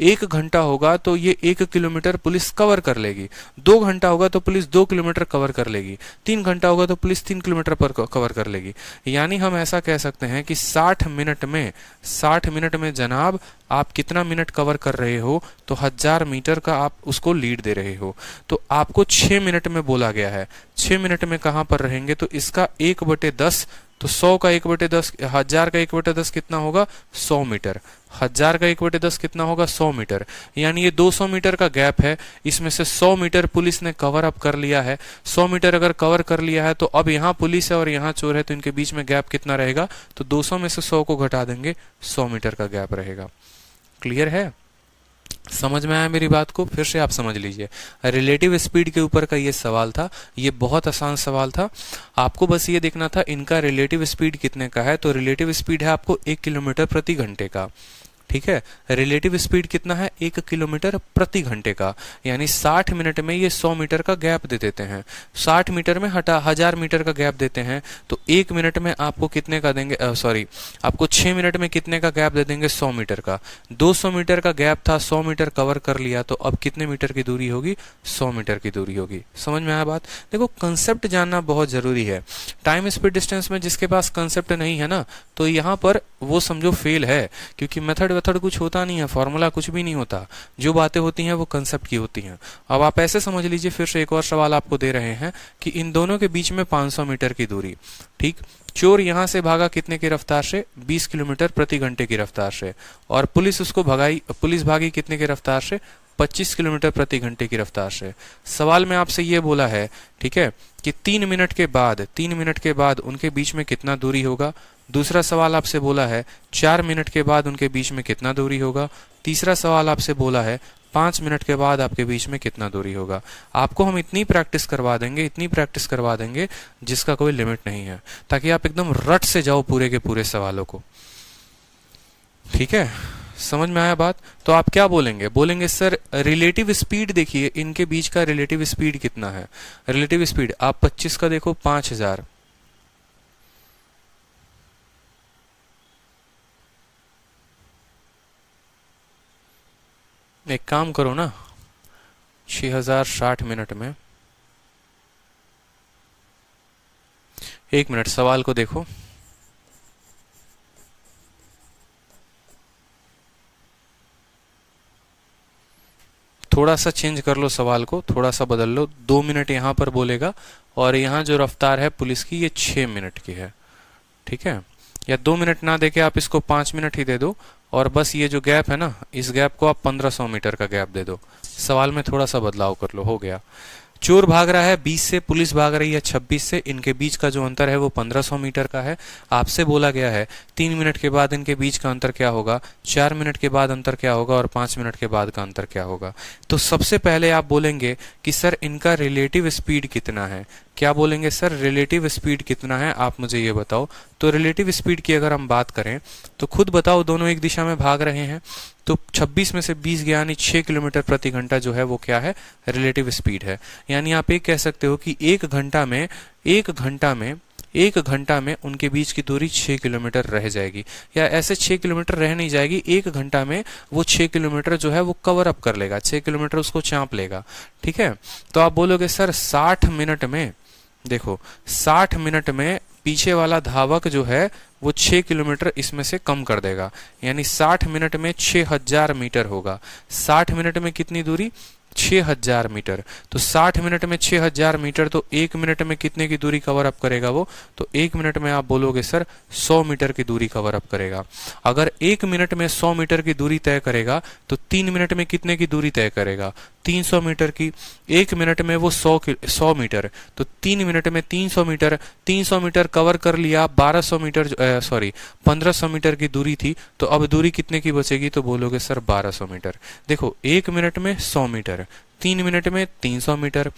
Speaker 1: 1 घंटा होगा तो ये 1 किलोमीटर पुलिस कवर कर लेगी, 2 घंटा होगा तो पुलिस 2 किलोमीटर कवर कर लेगी, 3 घंटा होगा तो पुलिस 3 किलोमीटर पर कवर कर लेगी। यानी हम ऐसा कह सकते हैं कि 60 मिनट में जनाब आप कितना मिनट कवर कर रहे हो, तो 1000 मीटर का आप उसको लीड दे रहे हो। तो आपको 6 मिनट में बोला गया है, 6 मिनट में कहां पर रहेंगे, तो इसका 1/10, तो 100 का 1/10, 1000 का 1/10 कितना होगा, 100 मीटर। 1000 का 1/10 कितना होगा, 100 मीटर। यानी ये 200 मीटर का गैप है, इसमें से 100 मीटर पुलिस ने कवर अप कर लिया है। 100 मीटर अगर कवर कर लिया है तो अब यहाँ पुलिस है और यहाँ चोर है, तो इनके बीच में गैप कितना रहेगा, तो 200 में से 100 को घटा देंगे, 100 मीटर का गैप रहेगा। क्लियर है? समझ में आया मेरी बात को? फिर से आप समझ लीजिए, रिलेटिव स्पीड के ऊपर का ये सवाल था, ये बहुत आसान सवाल था। आपको बस ये देखना था इनका रिलेटिव स्पीड कितने का है। तो रिलेटिव स्पीड है आपको 1 किलोमीटर प्रति घंटे का, ठीक है। रिलेटिव स्पीड कितना है, 1 किलोमीटर प्रति घंटे का। यानी 60 मिनट में ये 100 मीटर का गैप दे देते हैं, 60 मीटर में 1000 मीटर का गैप देते हैं। तो 1 मिनट में आपको कितने का देंगे, आपको 6 मिनट में कितने का गैप दे देंगे, 100 मीटर का। 200 मीटर का गैप था, 100 मीटर कवर कर लिया, तो अब कितने मीटर की दूरी होगी, 100 मीटर की दूरी होगी। समझ में आया बात? देखो कंसेप्ट जानना बहुत जरूरी है। टाइम स्पीड डिस्टेंस में जिसके पास कंसेप्ट नहीं है ना, तो यहाँ पर वो समझो फेल है, क्योंकि मेथड कुछ होता नहीं है, फॉर्मूला कुछ भी नहीं होता, जो बातें होती हैं वो कंसेप्ट की होती हैं। अब आप ऐसे समझ लीजिए, फिर से एक और सवाल आपको दे रहे हैं कि इन दोनों के बीच में 500 मीटर की दूरी, ठीक। चोर यहां से भागा कितने की रफ्तार से, 20 किलोमीटर प्रति घंटे की रफ्तार से, और पुलिस उसको भगाई, पुलिस भागी कितने की रफ्तार से, 25 किलोमीटर प्रति घंटे की रफ्तार से। सवाल में आपसे ये बोला है, ठीक है, कि 3 मिनट के बाद उनके बीच में कितना दूरी होगा। दूसरा सवाल आपसे बोला है 4 मिनट के बाद उनके बीच में कितना दूरी होगा। तीसरा सवाल आपसे बोला है 5 मिनट के बाद आपके बीच में कितना दूरी होगा। आपको हम इतनी प्रैक्टिस करवा देंगे जिसका कोई लिमिट नहीं है, ताकि आप एकदम रट से जाओ पूरे के पूरे सवालों को। ठीक है, समझ में आया बात? तो आप क्या बोलेंगे सर रिलेटिव स्पीड देखिए, इनके बीच का रिलेटिव स्पीड कितना है। रिलेटिव स्पीड आप 25 का देखो 5000, एक काम करो ना, 6060 मिनट में, 1 मिनट सवाल को देखो। थोड़ा सा चेंज कर लो सवाल को, थोड़ा सा बदल लो। 2 मिनट यहां पर बोलेगा और यहां जो रफ्तार है पुलिस की ये 6 मिनट की है। ठीक है, या 2 मिनट ना देके आप इसको 5 मिनट ही दे दो, और बस ये जो गैप है ना, इस गैप को आप 1500 मीटर का गैप दे दो। सवाल में थोड़ा सा बदलाव कर लो, हो गया। चोर भाग रहा है 20 से, पुलिस भाग रही है 26 से, इनके बीच का जो अंतर है वो 1500 मीटर का है। आपसे बोला गया है 3 मिनट के बाद इनके बीच का अंतर क्या होगा, 4 मिनट के बाद अंतर क्या होगा, और 5 मिनट के बाद का अंतर क्या होगा। तो सबसे पहले आप बोलेंगे कि सर इनका रिलेटिव स्पीड कितना है। क्या बोलेंगे सर रिलेटिव स्पीड कितना है, आप मुझे ये बताओ। तो रिलेटिव स्पीड की अगर हम बात करें तो खुद बताओ, दोनों एक दिशा में भाग रहे हैं, तो 26 में से 20 गया, यानी 6 किलोमीटर प्रति घंटा जो है वो क्या है, रिलेटिव स्पीड है। यानी आप ये कह सकते हो कि एक घंटा में उनके बीच की दूरी 6 किलोमीटर रह जाएगी, या ऐसे 6 किलोमीटर रह नहीं जाएगी, 1 घंटा में वो 6 किलोमीटर जो है वो कवर अप कर लेगा, 6 किलोमीटर उसको चाँप लेगा। ठीक है, तो आप बोलोगे सर 60 मिनट में, देखो 60 मिनट में पीछे वाला धावक जो है वो 6 किलोमीटर इसमें से कम कर देगा, यानी 60 मिनट में 6000 मीटर होगा। 60 मिनट में कितनी दूरी, 6000 मीटर। तो 60 मिनट में 6000 मीटर, तो 1 मिनट में कितने की दूरी कवर अप करेगा वो, तो 1 मिनट में आप बोलोगे सर 100 मीटर की दूरी कवर अप करेगा। अगर 1 मिनट में 100 मीटर की दूरी तय करेगा तो 3 मिनट में कितने की दूरी तय करेगा, 300 मीटर की। 1 मिनट में वो 100 मीटर, तो 3 मिनट में 300 मीटर, 300 मीटर कवर कर लिया। 1200 मीटर 1500 मीटर की दूरी थी, तो अब दूरी कितने की बचेगी, तो बोलोगे सर 1200 मीटर। देखो 1 मिनट में 100 मीटर, 3 मिनट में 300 मीटर,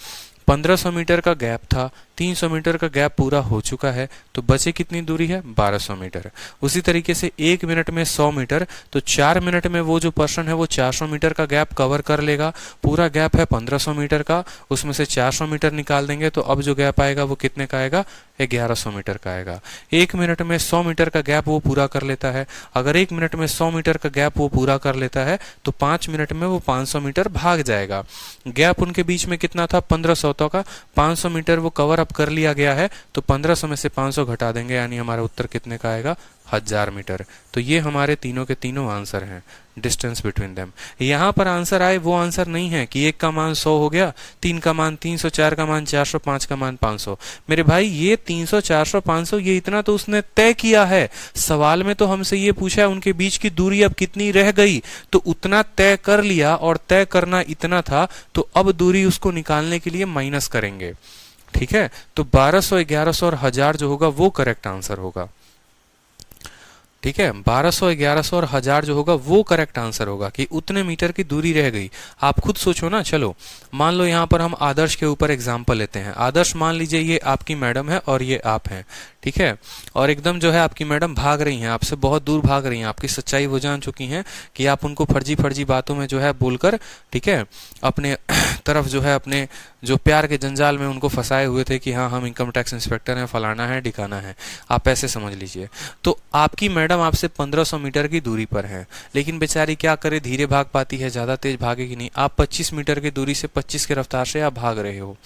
Speaker 1: 1500 मीटर का गैप था, 300 मीटर का गैप पूरा हो चुका है, तो बचे कितनी दूरी है, 1200 मीटर। उसी तरीके से 1 मिनट में 100 मीटर, तो 4 मिनट में वो जो पर्सन है वो 400 मीटर का गैप कवर कर लेगा। पूरा गैप है 1500 मीटर का, उसमें से 400 मीटर निकाल देंगे, तो अब जो गैप आएगा वो कितने का आएगा, 1100 मीटर का आएगा। 1 मिनट में 100 मीटर का गैप वो पूरा कर लेता है। अगर 1 मिनट में 100 मीटर का गैप वो पूरा कर लेता है तो 5 मिनट में वो 500 मीटर भाग जाएगा। गैप उनके बीच में कितना था, 1500 का, 500 मीटर वो कवर अप कर लिया गया है, तो 1500 में से 500 घटा देंगे, यानी हमारा उत्तर कितने का आएगा, 1000 मीटर। तो ये हमारे तीनों के तीनों आंसर हैं, डिस्टेंस बिटवीन देम। यहाँ पर आंसर आए वो आंसर नहीं है कि 1 का मान 100 हो गया, 3 का मान 300, 4 का मान 400, 5 का मान 500। मेरे भाई ये 300, 400, 500 ये इतना तो उसने तय किया है। सवाल में तो हमसे ये पूछा है उनके बीच की दूरी अब कितनी रह गई, तो उतना तय कर लिया, और तय करना इतना था, तो अब दूरी उसको निकालने के लिए माइनस करेंगे। ठीक है, तो 1200, 1100 और 1000 जो होगा वो करेक्ट आंसर होगा। ठीक है, 1200, 1100 और 1000 जो होगा वो करेक्ट आंसर होगा, कि उतने मीटर की दूरी रह गई। आप खुद सोचो ना, चलो मान लो यहाँ पर हम आदर्श के ऊपर एग्जाम्पल लेते हैं। आदर्श मान लीजिए ये आपकी मैडम है और ये आप हैं, ठीक है, और एकदम जो है आपकी मैडम भाग रही हैं, आपसे बहुत दूर भाग रही हैं, आपकी सच्चाई वो जान चुकी हैं कि आप उनको फर्जी फर्जी बातों में जो है बोलकर, ठीक है, अपने तरफ जो है अपने जो प्यार के जंजाल में उनको फंसाए हुए थे कि हाँ हम इनकम टैक्स इंस्पेक्टर हैं, फलाना है, ठिकाना है, आप ऐसे समझ लीजिए। तो आपकी मैडम आपसे 1500 मीटर की दूरी पर है, लेकिन बेचारी क्या करे, धीरे भाग पाती है, ज्यादा तेज भागेगी नहीं। आप 25 मीटर की दूरी से 25 की रफ्तार से आप भाग रहे हो,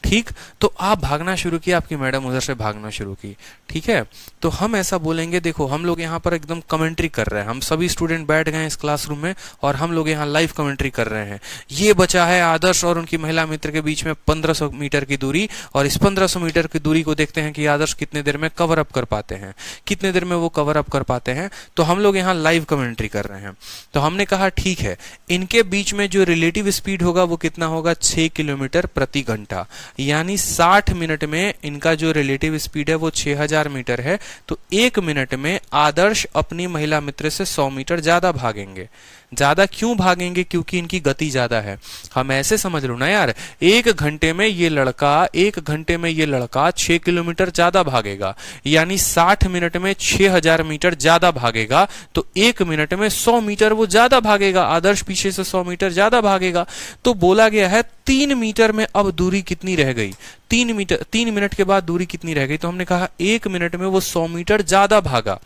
Speaker 1: ठीक। तो आप भागना शुरू किया, आपकी मैडम उधर से भागना शुरू की। ठीक है, तो हम ऐसा बोलेंगे, देखो हम लोग यहाँ पर एकदम कमेंट्री कर रहे हैं, हम सभी स्टूडेंट बैठ गए इस क्लासरूम में और हम लोग यहाँ लाइव कमेंट्री कर रहे हैं। ये बचा है आदर्श और उनकी महिला मित्र के बीच में 1500 मीटर की दूरी, और इस 1500 मीटर की दूरी को देखते हैं कि आदर्श कितने देर में कवर अप कर पाते हैं, कितने देर में वो कवर अप कर पाते हैं। तो हम लोग यहाँ लाइव कमेंट्री कर रहे हैं। तो हमने कहा ठीक है, इनके बीच में जो रिलेटिव स्पीड होगा वो कितना होगा, 6 किलोमीटर प्रति घंटा, यानी 60 मिनट में इनका जो रिलेटिव स्पीड है वो 6000 मीटर है। तो 1 मिनट में आदर्श अपनी महिला मित्र से 100 मीटर ज्यादा भागेंगे। ज्यादा क्यों भागेंगे, क्योंकि इनकी गति ज्यादा है। हम ऐसे समझ लो ना यार, 1 घंटे में ये लड़का 6 किलोमीटर ज्यादा भागेगा, यानी 60 मिनट में 6000 मीटर ज्यादा भागेगा। तो 1 मिनट में 100 मीटर वो ज्यादा भागेगा, आदर्श पीछे से 100 मीटर ज्यादा भागेगा। तो बोला गया है 3 मीटर में अब दूरी कितनी रह गई, 3 मिनट के बाद दूरी कितनी रह गई। तो हमने कहा 1 मिनट में वो 100 मीटर ज्यादा भागा,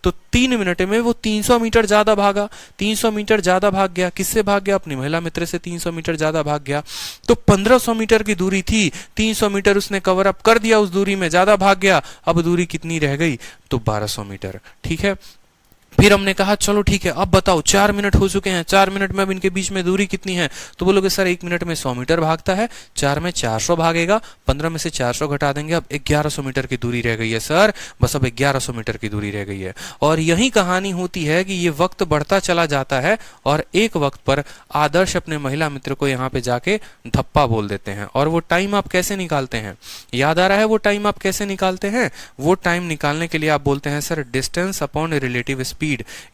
Speaker 1: तो 3 मिनट में वो 300 मीटर ज्यादा भागा। 300 मीटर ज्यादा भाग गया, किससे भाग गया, अपनी महिला मित्र से 300 मीटर ज्यादा भाग गया। तो 1500 मीटर की दूरी थी, 300 मीटर उसने कवर अप कर दिया, उस दूरी में ज्यादा भाग गया। अब दूरी कितनी रह गई, तो 1200 मीटर। ठीक है, फिर हमने कहा चलो ठीक है, अब बताओ 4 मिनट हो चुके हैं, 4 मिनट में अब इनके बीच में दूरी कितनी है। तो बोलोगे सर 1 मिनट में 100 मीटर भागता है, 4 में 400 भागेगा, 15 में से 400 घटा देंगे, अब 1100 मीटर की दूरी रह गई है सर, बस अब 1100 मीटर की दूरी रह गई है। और यही कहानी होती है कि ये वक्त बढ़ता चला जाता है और एक वक्त पर आदर्श अपने महिला मित्र को यहाँ पे जाके धप्पा बोल देते हैं। और वो टाइम आप कैसे निकालते हैं, याद आ रहा है वो टाइम आप कैसे निकालते हैं। वो टाइम निकालने के लिए आप बोलते हैं sir distance upon relative speed.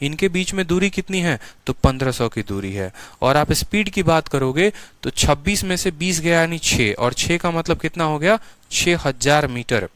Speaker 1: इनके बीच में दूरी कितनी है, तो 1500 की दूरी है। और आप स्पीड की बात करोगे तो 26 में से 20 गया यानी 6, और 6 का मतलब कितना हो गया, 6000 मीटर।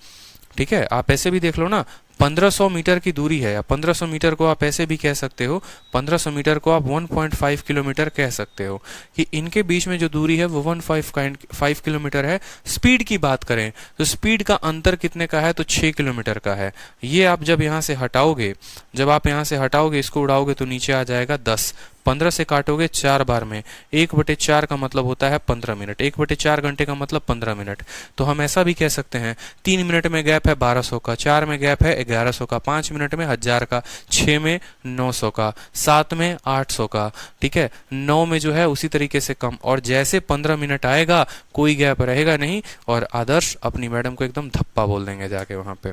Speaker 1: ठीक है, आप ऐसे भी देख लो ना, 1500 मीटर की दूरी है, या 1500 मीटर को आप ऐसे भी कह सकते हो, 1500 मीटर को आप 1.5 किलोमीटर कह सकते हो, कि इनके बीच में जो दूरी है वो 1.5 किलोमीटर है। स्पीड की बात करें तो स्पीड का अंतर कितने का है, तो 6 किलोमीटर का है। ये आप जब यहाँ से हटाओगे, जब आप यहाँ से हटाओगे, इसको उड़ाओगे तो नीचे आ जाएगा 10। 15 से काटोगे 4 बार में, 1/4 का मतलब होता है 15 मिनट, 1/4 घंटे का मतलब 15 मिनट। तो हम ऐसा भी कह सकते हैं 3 मिनट में गैप है 1200 का, 4 में गैप है 1100 का, 5 मिनट में 1000 का, 6 में 900 का, 7 में 800 का। ठीक है, 9 में जो है उसी तरीके से कम। और जैसे 15 मिनट आएगा कोई गैप रहेगा नहीं, और आदर्श अपनी मैडम को एकदम धप्पा बोल देंगे जाके वहां पे।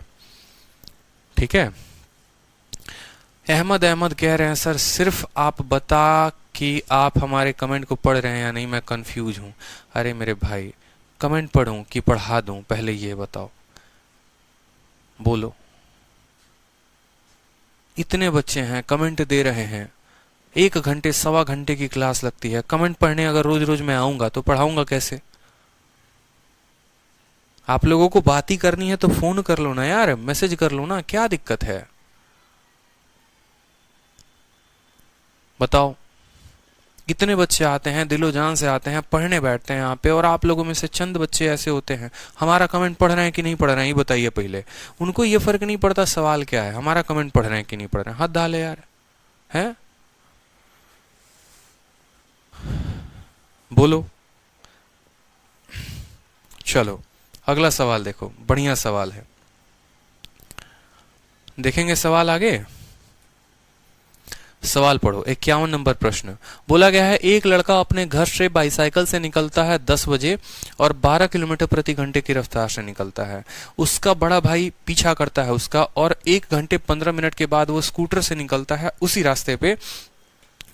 Speaker 1: ठीक है, अहमद कह रहे हैं सर सिर्फ आप बता कि आप हमारे कमेंट को पढ़ रहे हैं या नहीं, मैं कंफ्यूज हूं। अरे मेरे भाई, कमेंट पढ़ूं कि पढ़ा दूं, पहले ये बताओ, बोलो। इतने बच्चे हैं कमेंट दे रहे हैं, 1 घंटे 1.25 घंटे की क्लास लगती है। कमेंट पढ़ने अगर रोज रोज मैं आऊंगा तो पढ़ाऊंगा कैसे। आप लोगों को बात ही करनी है तो फोन कर लो ना यार, मैसेज कर लो ना, क्या दिक्कत है बताओ। इतने बच्चे आते हैं, दिलो जान से आते हैं, पढ़ने बैठते हैं यहाँ पे, और आप लोगों में से चंद बच्चे ऐसे होते हैं हमारा कमेंट पढ़ रहे हैं कि नहीं पढ़ रहे हैं ये बताइए पहले। उनको ये फर्क नहीं पड़ता, सवाल क्या है, हमारा कमेंट पढ़ रहे हैं कि नहीं पढ़ रहे हैं। हाथ डाले यार, है बोलो। चलो अगला सवाल देखो, बढ़िया सवाल है, देखेंगे सवाल आगे। सवाल पढ़ो, 51 नंबर प्रश्न। बोला गया है एक लड़का अपने घर से बाईसाइकिल से निकलता है 10 बजे और 12 किलोमीटर प्रति घंटे की रफ्तार से निकलता है। उसका बड़ा भाई पीछा करता है उसका, और 1 घंटे 15 मिनट के बाद वो स्कूटर से निकलता है उसी रास्ते पे,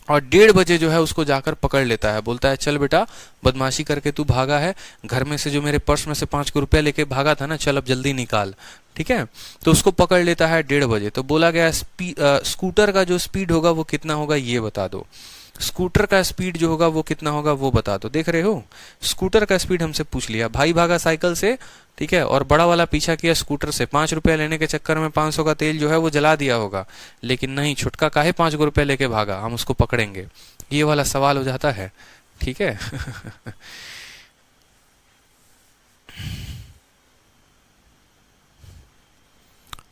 Speaker 1: और 1:30 बजे जो है उसको जाकर पकड़ लेता है। बोलता है चल बेटा, बदमाशी करके तू भागा है, घर में से जो मेरे पर्स में से 5 को रुपया लेके भागा था ना, चल अब जल्दी निकाल। ठीक है, तो उसको पकड़ लेता है 1:30 बजे। तो बोला गया स्कूटर का जो स्पीड होगा वो कितना होगा, ये बता दो। स्कूटर का स्पीड जो होगा वो कितना होगा वो बता दो। देख रहे हो, स्कूटर का स्पीड हमसे पूछ लिया, भाई भागा साइकिल से, ठीक है, और बड़ा वाला पीछा किया स्कूटर से। 5 रुपया लेने के चक्कर में 500 का तेल जो है वो जला दिया होगा, लेकिन नहीं, छुटका काहे 5 रुपया लेके भागा, हम उसको पकड़ेंगे, ये वाला सवाल हो जाता है। ठीक है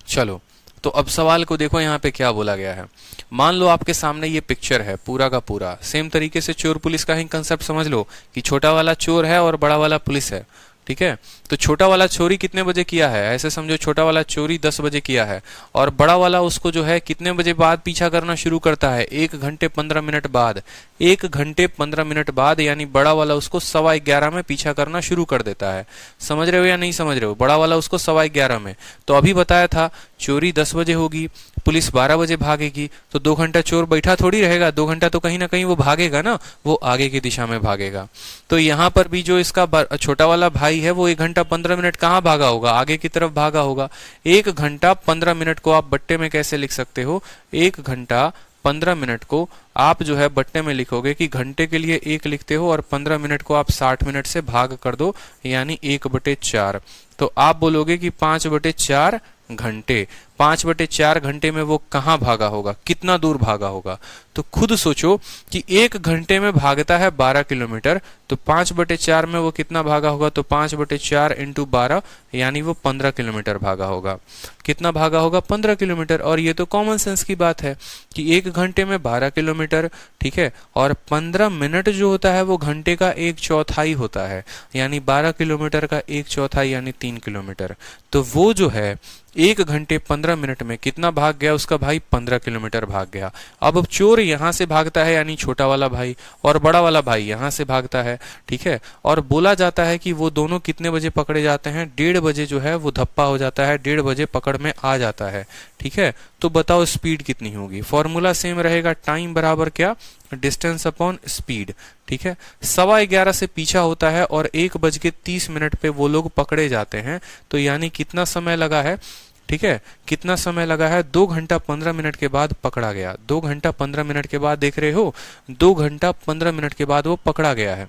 Speaker 1: चलो, तो अब सवाल को देखो, यहाँ पे क्या बोला गया है। मान लो आपके सामने ये पिक्चर है पूरा का पूरा, सेम तरीके से चोर पुलिस का ही कंसेप्ट समझ लो कि छोटा वाला चोर है और बड़ा वाला पुलिस है। ठीक है। तो छोटा वाला चोरी कितने बजे किया है, ऐसे समझो छोटा वाला चोरी 10 बजे किया है, और बड़ा वाला उसको जो है कितने बजे बाद पीछा करना शुरू करता है, 1 घंटे 15 मिनट बाद। 1 घंटे 15 मिनट बाद, यानी बड़ा वाला उसको 11:15 में पीछा करना शुरू कर देता है। समझ रहे हो या नहीं समझ रहे हो? बड़ा वाला उसको 11:15 में। तो अभी बताया था चोरी 10 बजे होगी, पुलिस 12 बजे भागेगी, तो 2 घंटा चोर बैठा थोड़ी रहेगा, 2 घंटा तो कहीं ना कहीं वो भागेगा ना, वो आगे की दिशा में भागेगा। तो यहाँ पर भी जो इसका छोटा वाला भाई है वो 1 घंटा 15 मिनट कहाँ भागा होगा, आगे की तरफ भागा होगा। 1 घंटा 15 मिनट को आप बट्टे में कैसे लिख सकते हो, 1 घंटा 15 मिनट को आप जो है बट्टे में लिखोगे कि घंटे के लिए 1 लिखते हो और 15 मिनट को आप 60 मिनट से भाग कर दो, यानी 1/4। तो आप बोलोगे कि 5/4 घंटे। 5/4 घंटे में वो कहाँ भागा होगा, कितना दूर भागा होगा? तो खुद सोचो कि 1 घंटे में भागता है 12 किलोमीटर, तो 5/4 में वो कितना भागा होगा? तो 5/4 × 12, यानी वो 15 किलोमीटर भागा होगा। कितना भागा होगा? 15 किलोमीटर। और ये तो कॉमन सेंस की बात है कि 1 घंटे में 12 किलोमीटर, ठीक है, और 15 मिनट जो होता है वो घंटे का 1/4 होता है, यानी 12 किलोमीटर का 1/4 यानी 3 किलोमीटर। तो वो जो है 1 घंटे 15 मिनट में कितना भाग गया उसका भाई? 15 किलोमीटर भाग गया। अब चोर यहां से भागता है, यानी छोटा वाला भाई, और बड़ा वाला भाई यहां से भागता है, ठीक है। और बोला जाता है कि वो दोनों कितने बजे पकड़े जाते हैं? 1:30 बजे जो है वो धप्पा हो जाता है, 1:30 बजे पकड़ में आ जाता है, ठीक है। तो बताओ स्पीड कितनी होगी? फॉर्मूला सेम रहेगा, टाइम बराबर क्या? डिस्टेंस अपॉन स्पीड, ठीक है। 11:15 से पीछा होता है और 1:30 पे वो लोग पकड़े जाते हैं, तो यानी कितना समय लगा है, ठीक है, कितना समय लगा है? 2 घंटा 15 मिनट के बाद पकड़ा गया। 2 घंटा 15 मिनट के बाद, देख रहे हो, 2 घंटा 15 मिनट के बाद वो पकड़ा गया है।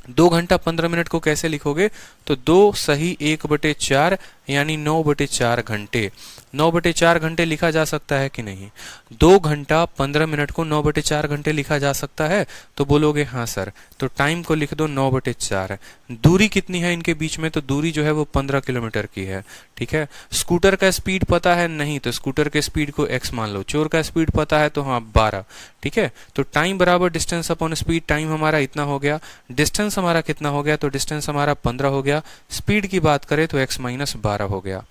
Speaker 1: 2 घंटा 15 मिनट को कैसे लिखोगे? तो 2 सही 1/4 यानी 9/4 घंटे। 9/4 घंटे लिखा जा सकता है कि नहीं? 2 घंटा 15 मिनट को 9/4 घंटे लिखा जा सकता है? तो बोलोगे हाँ सर। तो टाइम को लिख दो 9/4। दूरी कितनी है इनके बीच में? तो दूरी जो है वो 15 किलोमीटर की है, ठीक है। स्कूटर का स्पीड पता है? नहीं, तो स्कूटर के स्पीड को x मान लो। चोर का स्पीड पता है? तो हाँ 12, ठीक है। तो टाइम बराबर डिस्टेंस अपॉन स्पीड, टाइम हमारा इतना हो गया, डिस्टेंस हमारा कितना हो गया? तो डिस्टेंस हमारा 15 हो गया। स्पीड की बात करें तो x - 12 हो गया,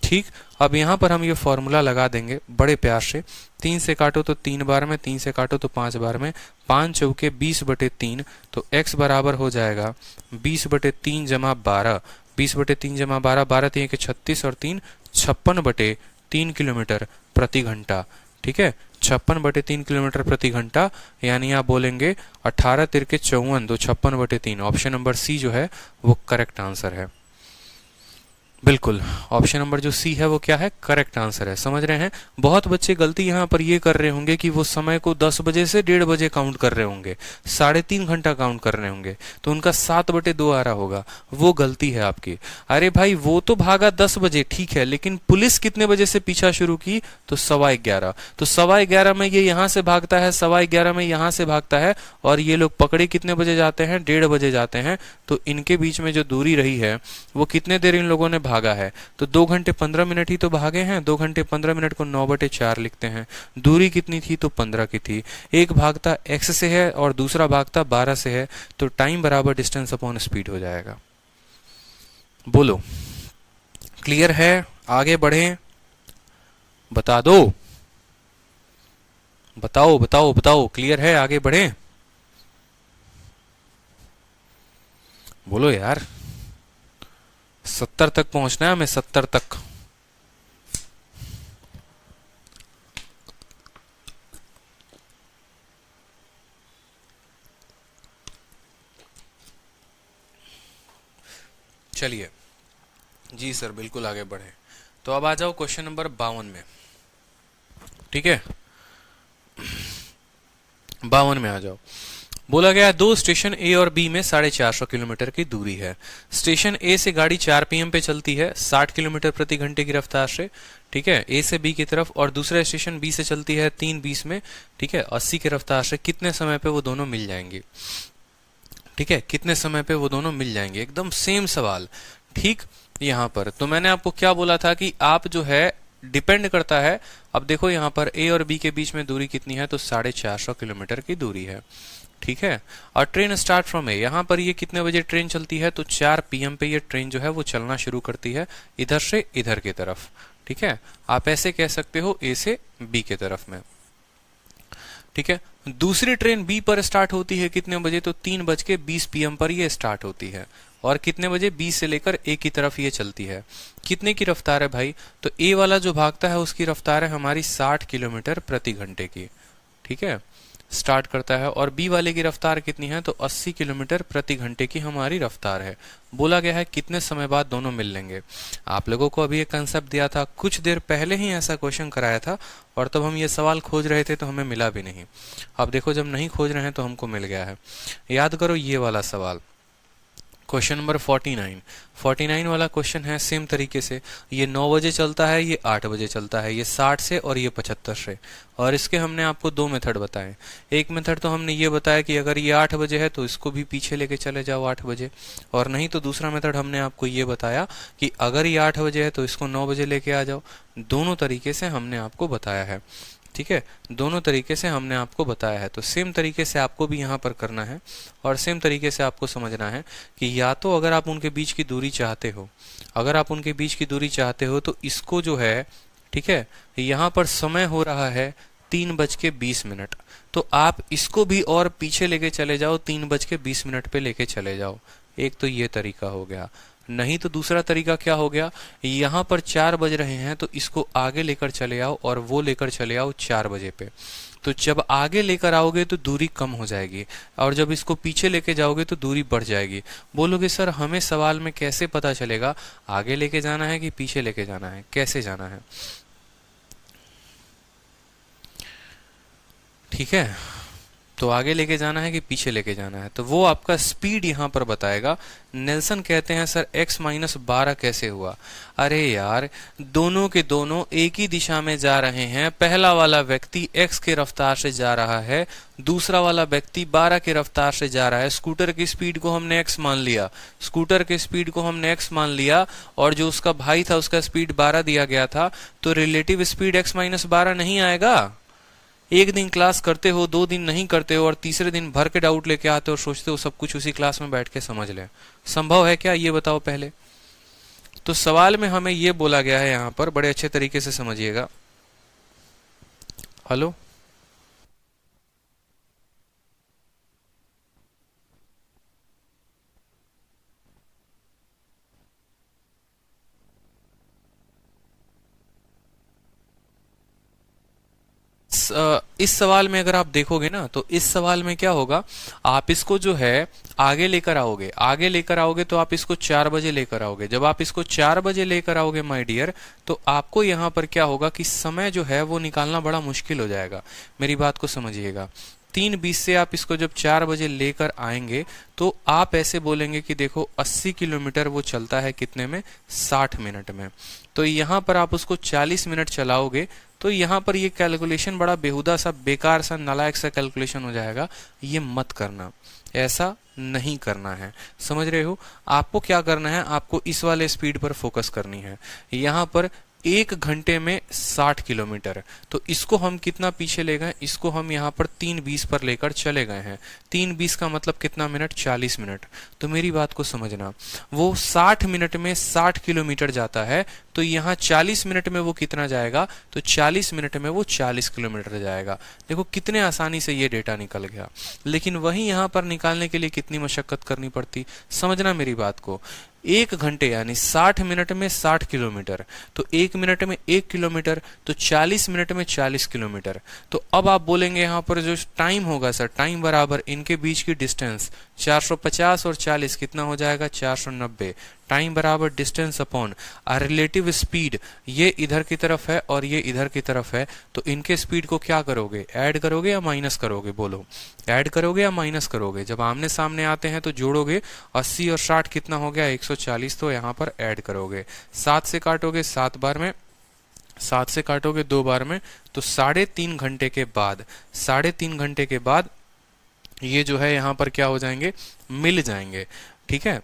Speaker 1: ठीक। अब यहां पर हम ये फॉर्मूला लगा देंगे बड़े प्यार से। 3 से काटो तो 3 बार में, 3 से काटो तो 5 बार में, 5 चौके 20/3, तो x बराबर हो जाएगा 20/3 जमा 12। 20/3 जमा 12, 12 3 के 36 और 3 56/3 किलोमीटर प्रति घंटा, ठीक है। 56/3 किलोमीटर प्रति घंटा, यानी आप बोलेंगे 18 तिरके 54, तो 56/3। ऑप्शन नंबर सी जो है वो करेक्ट आंसर है। बिल्कुल, ऑप्शन नंबर जो सी है वो क्या है? करेक्ट आंसर है। समझ रहे हैं? बहुत बच्चे गलती यहाँ पर ये कर रहे होंगे कि वो समय को 10 बजे से 1:30 बजे काउंट कर रहे होंगे, 3.5 घंटा काउंट कर रहे होंगे, तो उनका 7/2 आ रहा होगा। वो गलती है आपकी। अरे भाई वो तो भागा 10 बजे, ठीक है, लेकिन पुलिस कितने बजे से पीछा शुरू की? तो 11:15। तो 11:15 में ये यहाँ से भागता है, 11:15 में यहाँ से भागता है, और ये लोग पकड़े कितने बजे जाते हैं? 1:30 बजे जाते हैं। तो इनके बीच में जो दूरी रही है वो कितने देर इन लोगों ने भागा है? तो 2 घंटे 15 मिनट ही तो भागे हैं। 2 घंटे 15 मिनट को 9/4 लिखते हैं। दूरी कितनी थी? तो 15 की थी। एक भागता x से है और दूसरा भागता 12 से है, तो टाइम बराबर डिस्टेंस अपॉन स्पीड हो जाएगा। बोलो, क्लियर है? आगे बढ़े, बता दो, बताओ बताओ बताओ, क्लियर है? आगे बढ़े, बोलो यार। 70 तक पहुंचना है हमें, 70 तक। चलिए जी सर, बिल्कुल आगे बढ़े। तो अब आ जाओ क्वेश्चन नंबर 52 में, ठीक है। 52 में आ जाओ। बोला गया 2 स्टेशन ए और बी में 450 किलोमीटर की दूरी है। स्टेशन ए से गाड़ी 4 PM पे चलती है 60 किलोमीटर प्रति घंटे की रफ्तार से, ठीक है, ए से बी की तरफ, और दूसरा स्टेशन बी से चलती है 3:20 में, ठीक है, 80 की रफ्तार से। कितने समय पे वो दोनों मिल जाएंगे? ठीक है, कितने समय पे वो दोनों मिल जाएंगे? एकदम सेम सवाल, ठीक। यहाँ पर तो मैंने आपको क्या बोला था कि आप जो है डिपेंड करता है। अब देखो यहाँ पर ए और बी के बीच में दूरी कितनी है? तो 450 किलोमीटर की दूरी है, ठीक है। और ट्रेन स्टार्ट फ्रॉम ए, यहाँ पर ये कितने बजे ट्रेन चलती है, तो 4 PM पे ये ट्रेन जो है वो चलना शुरू करती है इधर से इधर की तरफ। ठीक है, आप ऐसे कह सकते हो ए से बी की तरफ में। ठीक है, दूसरी ट्रेन बी पर स्टार्ट होती है कितने बजे, तो 3:20 PM पर ये स्टार्ट होती है और कितने बजे, बी से लेकर ए की तरफ ये चलती है। कितने की रफ्तार है भाई, तो ए वाला जो भागता है उसकी रफ्तार है हमारी 60 किलोमीटर प्रति घंटे की। ठीक है, स्टार्ट करता है। और बी वाले की रफ्तार कितनी है, तो 80 किलोमीटर प्रति घंटे की हमारी रफ्तार है। बोला गया है कितने समय बाद दोनों मिल लेंगे। आप लोगों को अभी एक कंसेप्ट दिया था, कुछ देर पहले ही ऐसा क्वेश्चन कराया था और तब हम ये सवाल खोज रहे थे तो हमें मिला भी नहीं। अब देखो जब नहीं खोज रहे हैं तो हमको मिल गया है। याद करो ये वाला सवाल, क्वेश्चन नंबर 49 वाला क्वेश्चन है सेम तरीके से। ये 9 बजे चलता है, ये 8 बजे चलता है, ये 60 से और ये 75 से। और इसके हमने आपको 2 मेथड बताए। एक मेथड तो हमने ये बताया कि अगर ये 8 बजे है तो इसको भी पीछे लेके चले जाओ 8 बजे, और नहीं तो दूसरा मेथड हमने आपको ये बताया कि अगर ये 8 बजे है तो इसको 9 बजे लेके आ जाओ। दोनों तरीके से हमने आपको बताया है। ठीक है, दोनों तरीके से हमने आपको बताया है। तो सेम तरीके से आपको भी यहाँ पर करना है और सेम तरीके से आपको समझना है कि या तो अगर आप उनके बीच की दूरी चाहते हो, अगर आप उनके बीच की दूरी चाहते हो तो इसको जो है, ठीक है, यहाँ पर समय हो रहा है 3:20, तो आप इसको भी और पीछे लेके चले जाओ, 3:20 पे लेके चले जाओ। एक तो ये तरीका हो गया। नहीं तो दूसरा तरीका क्या हो गया, यहाँ पर 4 बज रहे हैं तो इसको आगे लेकर चले आओ और वो लेकर चले आओ 4 बजे पे। तो जब आगे लेकर आओगे तो दूरी कम हो जाएगी और जब इसको पीछे लेके जाओगे तो दूरी बढ़ जाएगी। बोलोगे सर हमें सवाल में कैसे पता चलेगा आगे लेके जाना है कि पीछे लेके जाना है, कैसे जाना है। ठीक है, तो आगे लेके जाना है कि पीछे लेके जाना है, तो वो आपका स्पीड यहाँ पर बताएगा। नेल्सन कहते हैं सर x-12 कैसे हुआ। अरे यार, दोनों के दोनों एक ही दिशा में जा रहे हैं। पहला वाला व्यक्ति x के रफ्तार से जा रहा है, दूसरा वाला व्यक्ति 12 के रफ्तार से जा रहा है। स्कूटर की स्पीड को हमने x मान लिया, स्कूटर की स्पीड को हमने x मान लिया, और जो उसका भाई था उसका स्पीड 12 दिया गया था, तो रिलेटिव स्पीड x-12 नहीं आएगा। एक दिन क्लास करते हो, 2 दिन नहीं करते हो और तीसरे दिन भर के डाउट लेके आते हो और सोचते हो सब कुछ उसी क्लास में बैठ के समझ ले। संभव है क्या, ये बताओ पहले। तो सवाल में हमें ये बोला गया है, यहाँ पर बड़े अच्छे तरीके से समझिएगा। हेलो, इस सवाल में अगर आप देखोगे ना तो इस सवाल में क्या होगा, आप इसको जो है आगे लेकर आओगे, आगे लेकर आओगे तो आप इसको 4 बजे लेकर आओगे। जब आप इसको 4 बजे लेकर आओगे माय डियर, तो आपको यहाँ पर क्या होगा कि समय जो है वो निकालना बड़ा मुश्किल हो जाएगा। मेरी बात को समझिएगा। 3:20 से आप इसको जब 4 बजे लेकर आएंगे तो आप ऐसे बोलेंगे कि देखो 80 किलोमीटर वो चलता है कितने में, 60 मिनट में। तो यहाँ पर आप उसको 40 मिनट चलाओगे तो यहाँ पर ये कैलकुलेशन बड़ा बेहुदा सा, बेकार सा, नालायक सा कैलकुलेशन हो जाएगा। ये मत करना, ऐसा नहीं करना है। समझ रहे हो, आपको क्या करना है, आपको इस वाले स्पीड पर फोकस करनी है। यहाँ पर 1 घंटे में 60 किलोमीटर, तो इसको हम कितना पीछे ले गए, इसको हम यहाँ पर 3:20 पर लेकर चले गए हैं। 3:20 का मतलब कितना मिनट, 40 मिनट। तो मेरी बात को समझना, वो 60 मिनट में 60 किलोमीटर जाता है, तो यहाँ 40 मिनट में वो कितना जाएगा, तो 40 मिनट में वो 40 किलोमीटर जाएगा। देखो कितने आसानी से ये डेटा निकल गया। लेकिन वही यहाँ पर निकालने के लिए कितनी मशक्कत करनी पड़ती, समझना मेरी बात को। 1 घंटे यानी 60 मिनट में 60 किलोमीटर, तो 1 मिनट में 1 किलोमीटर, तो 40 मिनट में 40 किलोमीटर। तो अब आप बोलेंगे यहाँ पर जो टाइम होगा सर, टाइम बराबर इनके बीच की डिस्टेंस 450 और 40 कितना हो जाएगा, 490। टाइम बराबर डिस्टेंस अपॉन रिलेटिव स्पीड, ये इधर की तरफ है और ये इधर की तरफ है, तो इनके स्पीड को क्या करोगे, ऐड करोगे या माइनस करोगे, बोलो ऐड करोगे या माइनस करोगे। जब आमने सामने आते हैं तो जोड़ोगे, 80 और 60 कितना हो गया, 140, तो यहाँ पर ऐड करोगे। 7 से काटोगे 7 बार में, 7 से काटोगे 2 बार में, तो 3.5 घंटे के बाद, 3.5 घंटे के बाद ये जो है यहाँ पर क्या हो जाएंगे, मिल जाएंगे। ठीक है,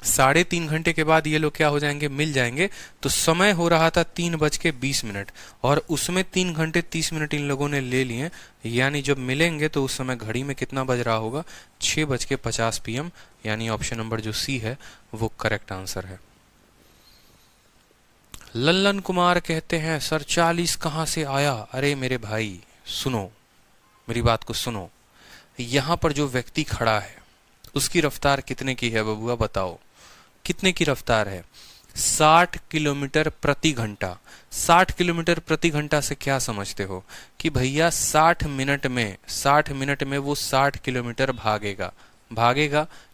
Speaker 1: 3.5 घंटे के बाद ये लोग क्या हो जाएंगे, मिल जाएंगे। तो समय हो रहा था 3:20 और उसमें 3 घंटे 30 मिनट इन लोगों ने ले लिए, यानी जब मिलेंगे तो उस समय घड़ी में कितना बज रहा होगा, 6:50 PM। यानी ऑप्शन नंबर जो सी है वो करेक्ट आंसर है। लल्लन कुमार कहते हैं सर 40 कहाँ से आया? अरे मेरे भाई सुनो, मेरी बात को सुनो। यहां पर जो व्यक्ति खड़ा है उसकी रफ्तार कितने की है बबुआ, बताओ कितने की रफ्तार है? 60 किलोमीटर प्रति घंटा। 60 किलोमीटर प्रति घंटा से क्या समझते हो कि भैया 60 मिनट में वो 60 किलोमीटर भागेगा।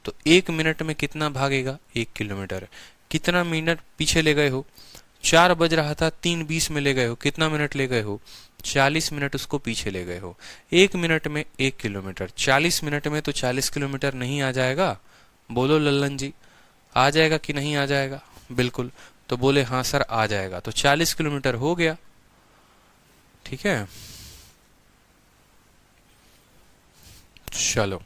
Speaker 1: तो 1 मिनट में कितना भागेगा, 1 किलोमीटर। कितना मिनट पीछे ले गए हो? 4 बज रहा था, 3:20 में ले गए हो, कितना मिनट ले गए हो? 40 मिनट उसको पीछे ले गए हो। 1 मिनट में 1 किलोमीटर, 40 मिनट में तो 40 किलोमीटर नहीं आ जाएगा? बोलो लल्लन जी, आ जाएगा कि नहीं आ जाएगा? बिल्कुल। तो बोले हाँ सर आ जाएगा, तो 40 किलोमीटर हो गया। ठीक है, चलो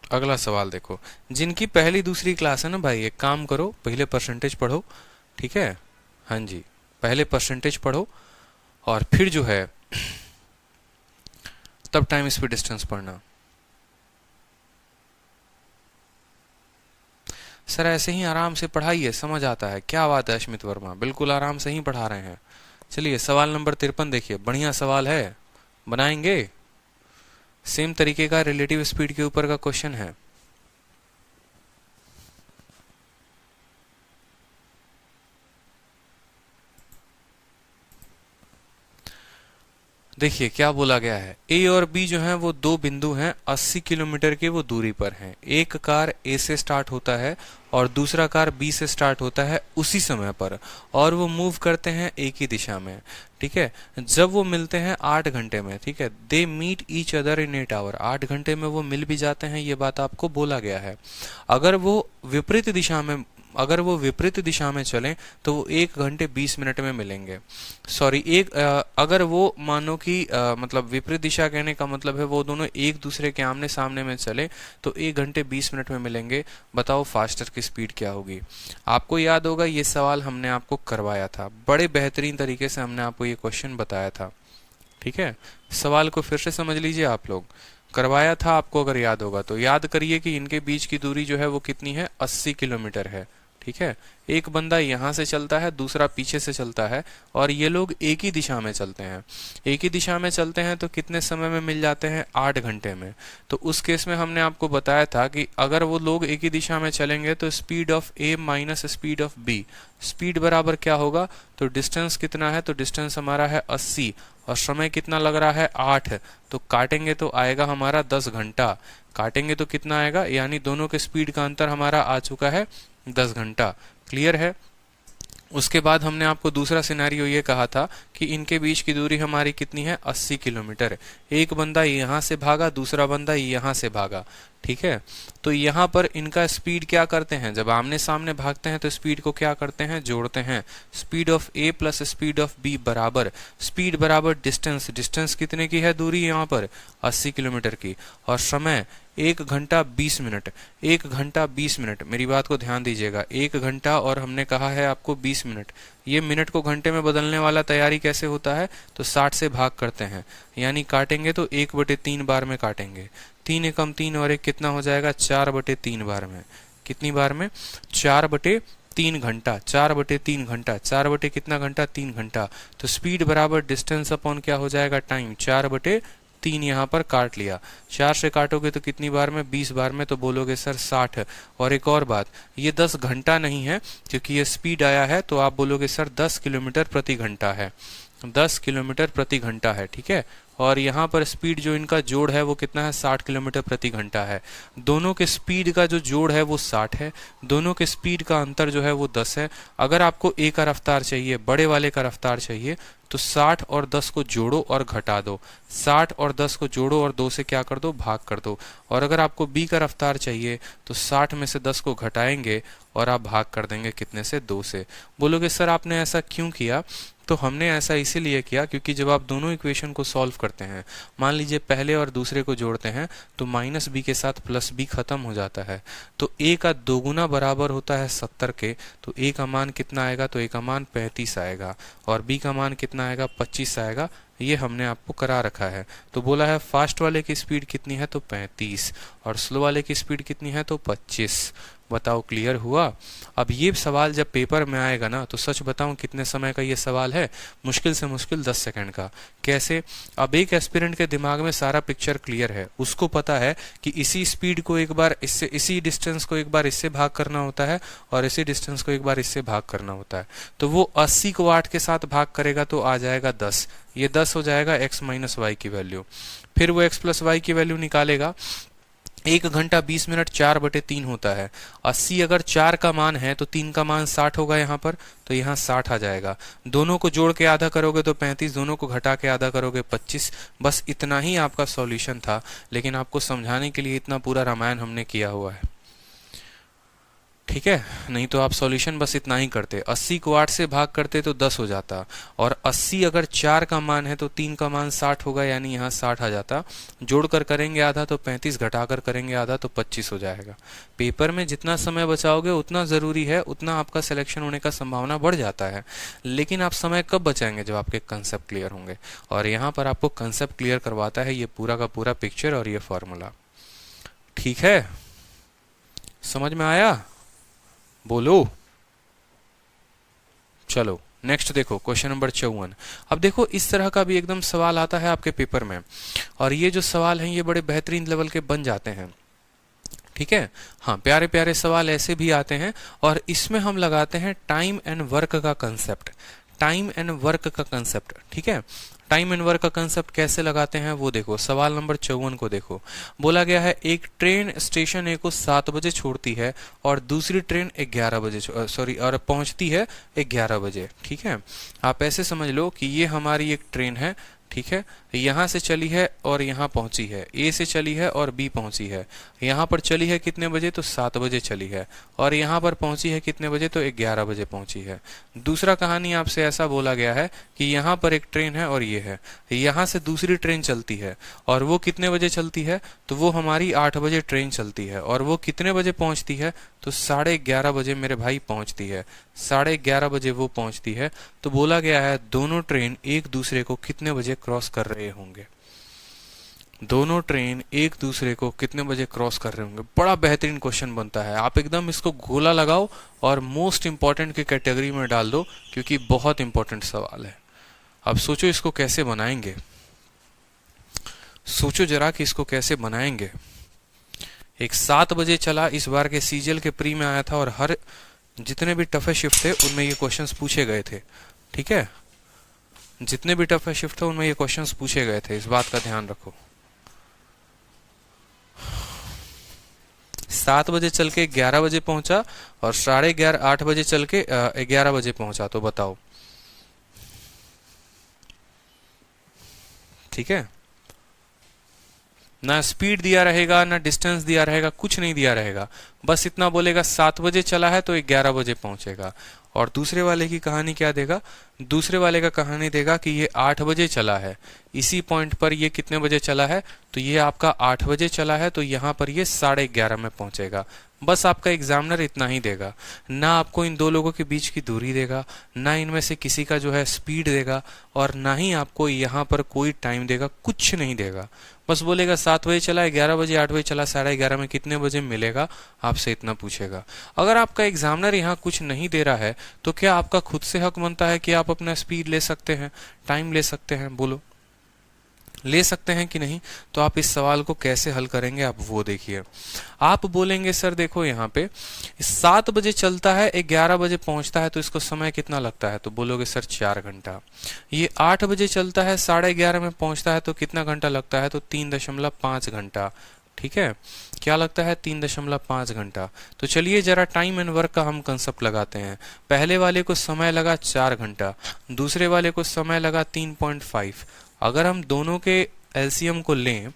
Speaker 1: अगला सवाल देखो। जिनकी पहली दूसरी क्लास है ना भाई, एक काम करो, पहले परसेंटेज पढ़ो। ठीक है, हाँ जी, पहले परसेंटेज पढ़ो और फिर जो है तब टाइम स्पीड डिस्टेंस पढ़ना। सर ऐसे ही आराम से पढ़ाइए, समझ आता है। क्या बात है अश्मित वर्मा, बिल्कुल आराम से ही पढ़ा रहे हैं। चलिए सवाल नंबर 53 देखिए, बढ़िया सवाल है, बनाएंगे। सेम तरीके का रिलेटिव स्पीड के ऊपर का क्वेश्चन है। देखिए क्या बोला गया है, ए और बी जो है वो दो बिंदु हैं, 80 किलोमीटर के वो दूरी पर हैं। एक कार ए से स्टार्ट होता है और दूसरा कार बी से स्टार्ट होता है उसी समय पर, और वो मूव करते हैं एक ही दिशा में। ठीक है, जब वो मिलते हैं 8 घंटे में, ठीक है, they meet each other in 8 hour, 8 घंटे में वो मिल भी जाते हैं, ये बात आपको बोला गया है। अगर वो विपरीत दिशा में चलें तो वो 1 घंटे 20 मिनट में मिलेंगे। सॉरी, अगर वो मानो कि मतलब विपरीत दिशा कहने का मतलब है वो दोनों एक दूसरे के आमने सामने में चले तो 1 घंटे 20 मिनट में मिलेंगे। बताओ फास्टर की स्पीड क्या होगी? आपको याद होगा ये सवाल हमने आपको करवाया था, बड़े बेहतरीन तरीके से हमने आपको ये क्वेश्चन बताया था। ठीक है, सवाल को फिर से समझ लीजिए, आप लोग करवाया था आपको, अगर याद होगा तो याद करिए कि इनके बीच की दूरी जो है वो कितनी है, 80 किलोमीटर है। ठीक है, एक बंदा यहां से चलता है, दूसरा पीछे से चलता है, और ये लोग एक ही दिशा में चलते हैं। एक ही दिशा में चलते हैं तो कितने समय में मिल जाते हैं, 8 घंटे में। तो उस केस में हमने आपको बताया था कि अगर वो लोग एक ही दिशा में चलेंगे तो speed of A minus speed of B, speed बराबर क्या होगा, तो डिस्टेंस कितना है, तो डिस्टेंस हमारा है 80 और समय कितना लग रहा है, 8। तो काटेंगे तो आएगा हमारा 10 घंटा। काटेंगे तो कितना आएगा, यानी दोनों के स्पीड का अंतर हमारा आ चुका है 10 घंटा। क्लियर है? उसके बाद हमने आपको दूसरा सिनेरियो ये कहा था कि इनके बीच की दूरी हमारी कितनी है, 80 किलोमीटर। एक बंदा यहां से भागा, दूसरा बंदा यहां से भागा। ठीक है, तो यहाँ पर इनका स्पीड क्या करते हैं, जब आमने सामने भागते हैं तो स्पीड को क्या करते हैं, जोड़ते हैं। Speed of A plus speed of B बराबर स्पीड बराबर डिस्टेंस। डिस्टेंस कितने की है दूरी यहाँ पर, 80 किलोमीटर की, और समय 1 घंटा 20 मिनट। 1 घंटा 20 मिनट, मेरी बात को ध्यान दीजिएगा, 1 घंटा और हमने कहा है आपको 20 मिनट। ये मिनट को घंटे में बदलने वाला तैयारी कैसे होता है, तो 60 से भाग करते हैं, यानी काटेंगे तो 1/3 बार में काटेंगे। 3 एकम 3 और 1 कितना हो जाएगा, 4/3 बार में। कितनी बार में, 4/3 घंटा। 4/3 घंटा, 4 बटे कितना घंटा, 3 घंटा। तो स्पीड बराबर डिस्टेंस अपॉन क्या हो जाएगा, टाइम। 4/3 यहाँ पर काट लिया, 4 से काटोगे तो कितनी बार में, 20 बार में, तो बोलोगे सर 60। और एक और बात, ये 10 घंटा नहीं है क्योंकि ये स्पीड आया है, तो आप बोलोगे सर 10 किलोमीटर प्रति घंटा है। 10 किलोमीटर प्रति घंटा है। ठीक है, और यहाँ पर स्पीड जो इनका जोड़ है वो कितना है, 60 किलोमीटर प्रति घंटा है। दोनों के स्पीड का जो जोड़ है वो 60 है, दोनों के स्पीड का अंतर जो है वो 10 है। अगर आपको ए का रफ्तार चाहिए, बड़े वाले का रफ्तार चाहिए, तो 60 और 10 को जोड़ो और घटा दो, 60 और 10 को जोड़ो और 2 से क्या कर दो, भाग कर दो। और अगर आपको b का रफ्तार चाहिए तो 60 में से 10 को घटाएंगे और आप भाग कर देंगे कितने से, 2 से। बोलोगे सर आपने ऐसा क्यों किया? तो हमने ऐसा इसीलिए किया क्योंकि जब आप दोनों इक्वेशन को सॉल्व करते हैं, मान लीजिए पहले और दूसरे को जोड़ते हैं, तो माइनस बी के साथ प्लस बी खत्म हो जाता है। तो a का दोगुना बराबर होता है 70 के, तो a का मान कितना आएगा, तो a का मान 35 आएगा और b का मान कितना आएगा, 25 आएगा। ये हमने आपको करा रखा है। तो बोला है फास्ट वाले की स्पीड कितनी है, तो 35, और स्लो वाले की स्पीड कितनी है, तो 25। बताओ क्लियर हुआ? अब ये सवाल जब पेपर में आएगा ना, तो सच बताऊं कितने समय का ये सवाल है, मुश्किल से मुश्किल 10 सेकंड का। कैसे? अब एक एस्पिरेंट के दिमाग में सारा पिक्चर क्लियर है, उसको पता है कि इसी स्पीड को एक बार इससे, इसी डिस्टेंस को एक बार इससे भाग करना होता है और इसी डिस्टेंस को एक बार इससे भाग करना होता है। तो वो 80 को 8 के साथ भाग करेगा तो आ जाएगा 10, ये 10 हो जाएगा x माइनस वाई की वैल्यू। फिर वो x प्लस वाई की वैल्यू निकालेगा। 1 घंटा 20 मिनट 4/3 होता है। 80 अगर 4 का मान है तो 3 का मान 60 होगा यहाँ पर, तो यहाँ 60 आ जाएगा। दोनों को जोड़ के आधा करोगे तो 35, दोनों को घटा के आधा करोगे 25। बस इतना ही आपका सॉल्यूशन था, लेकिन आपको समझाने के लिए इतना पूरा रामायण हमने किया हुआ है, ठीक है? नहीं तो आप सॉल्यूशन बस इतना ही करते, 80 को 8 से भाग करते तो 10 हो जाता, और 80 अगर 4 का मान है तो 3 का मान 60 होगा, यानी यहाँ 60 आ जाता। जोड़कर करेंगे आधा तो 35, घटाकर करेंगे आधा तो 25 हो जाएगा। पेपर में जितना समय बचाओगे उतना ज़रूरी है, उतना आपका सिलेक्शन होने का संभावना बढ़ जाता है। लेकिन आप समय कब बचाएंगे, जब आपके कंसेप्ट क्लियर होंगे। और यहाँ पर आपको कंसेप्ट क्लियर करवाता है ये पूरा का पूरा पिक्चर और ये फॉर्मूला। ठीक है, समझ में आया? बोलो। चलो नेक्स्ट देखो, क्वेश्चन नंबर 54। अब देखो इस तरह का भी एकदम सवाल आता है आपके पेपर में, और ये जो सवाल हैं ये बड़े बेहतरीन लेवल के बन जाते हैं, ठीक है? हाँ, प्यारे प्यारे सवाल ऐसे भी आते हैं, और इसमें हम लगाते हैं टाइम एंड वर्क का कंसेप्ट। टाइम एंड वर्क का कंसेप्ट, ठीक है? टाइम एंड वर्क का कंसेप्ट कैसे लगाते हैं वो देखो। सवाल नंबर 54 को देखो। बोला गया है एक ट्रेन स्टेशन ए को 7 बजे छोड़ती है और दूसरी ट्रेन 11 बजे और पहुंचती है 11 बजे, ठीक है? आप ऐसे समझ लो कि ये हमारी एक ट्रेन है, ठीक है? यहाँ से चली है और यहाँ पहुंची है, ए से चली है और बी पहुंची है। यहाँ पर चली है कितने बजे, तो 7 बजे चली है, और यहाँ पर पहुंची है कितने बजे, तो 11 बजे पहुंची है। दूसरा कहानी आपसे ऐसा बोला गया है कि यहाँ पर एक ट्रेन है और ये है, यहाँ से दूसरी ट्रेन चलती है और वो कितने बजे चलती है, तो वो हमारी 8 बजे ट्रेन चलती है, और वो कितने बजे पहुंचती है, तो 11:30 बजे मेरे भाई पहुंचती है। 11:30 बजे वो पहुंचती है। तो बोला गया है दोनों ट्रेन एक दूसरे को कितने बजे क्रॉस कर रहे होंगे। दोनों ट्रेन एक दूसरे को कितने बजे क्रॉस कर रहे होंगे। बड़ा बेहतरीन क्वेश्चन बनता है, आप एकदम इसको गोला लगाओ और मोस्ट इंपॉर्टेंट की कैटेगरी में डाल दो, क्योंकि बहुत इंपॉर्टेंट सवाल है। अब सोचो इसको कैसे बनाएंगे, सोचो जरा कि इसको कैसे बनाएंगे। एक 7 बजे चला, इस बार के सीजीएल के प्री में आया था, और हर जितने भी टफेस्ट शिफ्ट थे उनमें ये क्वेश्चंस पूछे गए थे, ठीक है? जितने भी टफेस्ट शिफ्ट थे उनमें ये क्वेश्चंस पूछे गए थे, इस बात का ध्यान रखो। 7 बजे चल के 11 बजे पहुंचा और 11:30 8 बजे चल के 11 बजे पहुंचा, तो बताओ, ठीक है? ना स्पीड दिया रहेगा, ना डिस्टेंस दिया रहेगा, कुछ नहीं दिया रहेगा, बस इतना बोलेगा 7 बजे चला है तो 11 बजे पहुंचेगा। और दूसरे वाले की कहानी क्या देगा, दूसरे वाले का कहानी देगा कि ये 8 बजे चला है, इसी पॉइंट पर ये कितने बजे चला है, तो ये आपका 8 बजे चला है, तो यहाँ पर ये 11:30 में पहुंचेगा। बस आपका एग्जामिनर इतना ही देगा, ना आपको इन दो लोगों के बीच की दूरी देगा, ना इनमें से किसी का जो है स्पीड देगा, और ना ही आपको यहाँ पर कोई टाइम देगा, कुछ नहीं देगा। बस बोलेगा 7 बजे चला, 11 बजे, 8 बजे चला, 11:30 में कितने बजे मिलेगा, आपसे इतना पूछेगा। अगर आपका एग्जामिनर यहाँ कुछ नहीं दे रहा है तो क्या आपका खुद से हक बनता है कि आप अपना स्पीड ले सकते हैं, टाइम ले सकते हैं? बोलो, ले सकते हैं कि नहीं? तो आप इस सवाल को कैसे हल करेंगे, आप वो देखिए। आप बोलेंगे सर देखो यहाँ पे 7 बजे चलता है, 11 बजे पहुंचता है, तो इसको समय कितना लगता है, तो बोलोगे सर 4 घंटा। ये 8 बजे चलता है, 11:30 में पहुंचता है, तो कितना घंटा लगता है, तो 3.5 घंटा। ठीक है, क्या लगता है 3.5 घंटा। तो चलिए जरा टाइम एंड वर्क का हम कंसेप्ट लगाते हैं। पहले वाले को समय लगा 4 घंटा, दूसरे वाले को समय लगा 3.5। अगर हम दोनों के एलसीएम को लें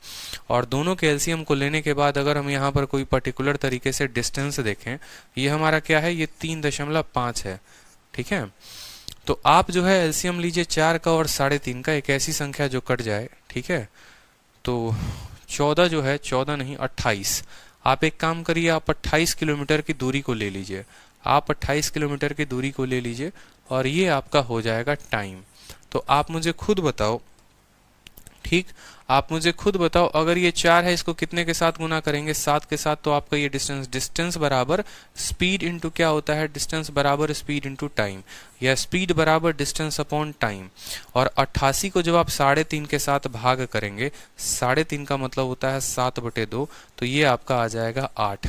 Speaker 1: और दोनों के एलसीएम को लेने के बाद अगर हम यहाँ पर कोई पर्टिकुलर तरीके से डिस्टेंस देखें, ये हमारा क्या है, ये 3.5 है। ठीक है, तो आप जो है एलसीएम लीजिए 4 का और 3.5 का, एक ऐसी संख्या जो कट जाए। ठीक है, तो 14 जो है, 14 नहीं 28। आप एक काम करिए, आप 28 किलोमीटर की दूरी को ले लीजिए, आप 28 किलोमीटर की दूरी को ले लीजिए और ये आपका हो जाएगा टाइम। तो आप मुझे खुद बताओ, ठीक, आप मुझे खुद बताओ, अगर ये 4 है इसको कितने के साथ गुना करेंगे, 7 के साथ, तो आपका ये डिस्टेंस बराबर स्पीड इंटू क्या होता है, डिस्टेंस बराबर स्पीड इंटू टाइम, या स्पीड बराबर डिस्टेंस अपॉन टाइम। और 88 को जब आप 3.5 के साथ भाग करेंगे, 3.5 का मतलब होता है 7/2, तो ये आपका आ जाएगा 8।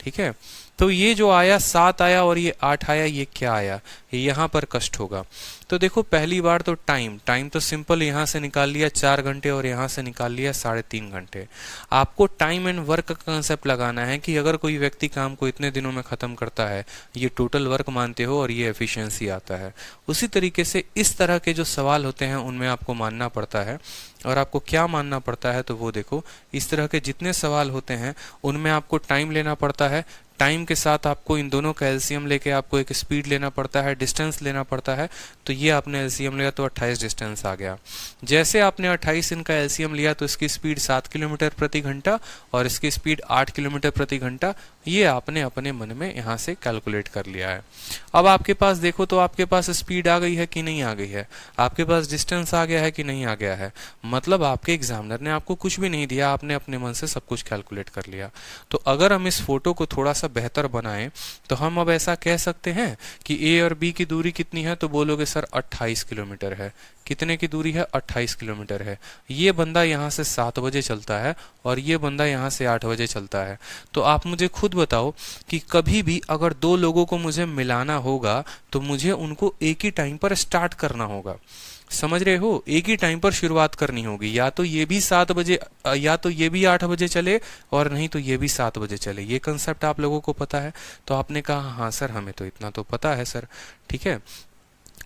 Speaker 1: ठीक है, तो ये जो आया 7 आया और ये 8 आया, ये क्या आया, ये यहाँ पर कष्ट होगा। तो देखो पहली बार तो टाइम तो सिंपल, यहाँ से निकाल लिया 4 घंटे और यहाँ से निकाल लिया 3.5 घंटे। आपको टाइम एंड वर्क का कंसेप्ट लगाना है कि अगर कोई व्यक्ति काम को इतने दिनों में खत्म करता है, ये टोटल वर्क मानते हो और ये एफिशिएंसी आता है। उसी तरीके से इस तरह के जो सवाल होते हैं उनमें आपको मानना पड़ता है। और आपको क्या मानना पड़ता है, तो वो देखो, इस तरह के जितने सवाल होते हैं उनमें आपको टाइम लेना पड़ता है, टाइम के साथ आपको इन दोनों का एलसीएम लेके आपको एक स्पीड लेना पड़ता है, डिस्टेंस लेना पड़ता है। तो ये आपने एलसीएम लिया तो 28 डिस्टेंस आ गया। जैसे आपने 28 इनका एलसीएम लिया तो इसकी स्पीड 7 किलोमीटर प्रति घंटा और इसकी स्पीड 8 किलोमीटर प्रति घंटा, ये आपने अपने मन में यहाँ से कैलकुलेट कर लिया है। अब आपके पास देखो, तो आपके पास स्पीड आ गई है कि नहीं आ गई है, आपके पास डिस्टेंस आ गया है कि नहीं आ गया है। मतलब आपके एग्जामिनर ने आपको कुछ भी नहीं दिया, आपने अपने मन से सब कुछ कैलकुलेट कर लिया। तो अगर हम इस फोटो को थोड़ा सा बेहतर बनाएं तो हम अब ऐसा कह सकते हैं कि ए और बी की दूरी कितनी है, तो बोलोगे सर 28 किलोमीटर है। कितने की दूरी है, 28 किलोमीटर है। ये बंदा यहाँ से 7 बजे चलता है और ये बंदा यहाँ से 8 बजे चलता है। तो आप मुझे खुद बताओ कि कभी भी अगर दो लोगों को मुझे मिलाना होगा तो मुझे उनको एक ही टाइम पर स्टार्ट करना होगा। समझ रहे हो, एक ही टाइम पर शुरुआत करनी होगी। या तो ये भी 7 बजे, या तो ये भी 8 बजे चले और नहीं तो ये भी 7 बजे चले। ये कंसेप्ट आप लोगों को पता है। तो आपने कहा हाँ सर हमें तो इतना तो पता है सर। ठीक है,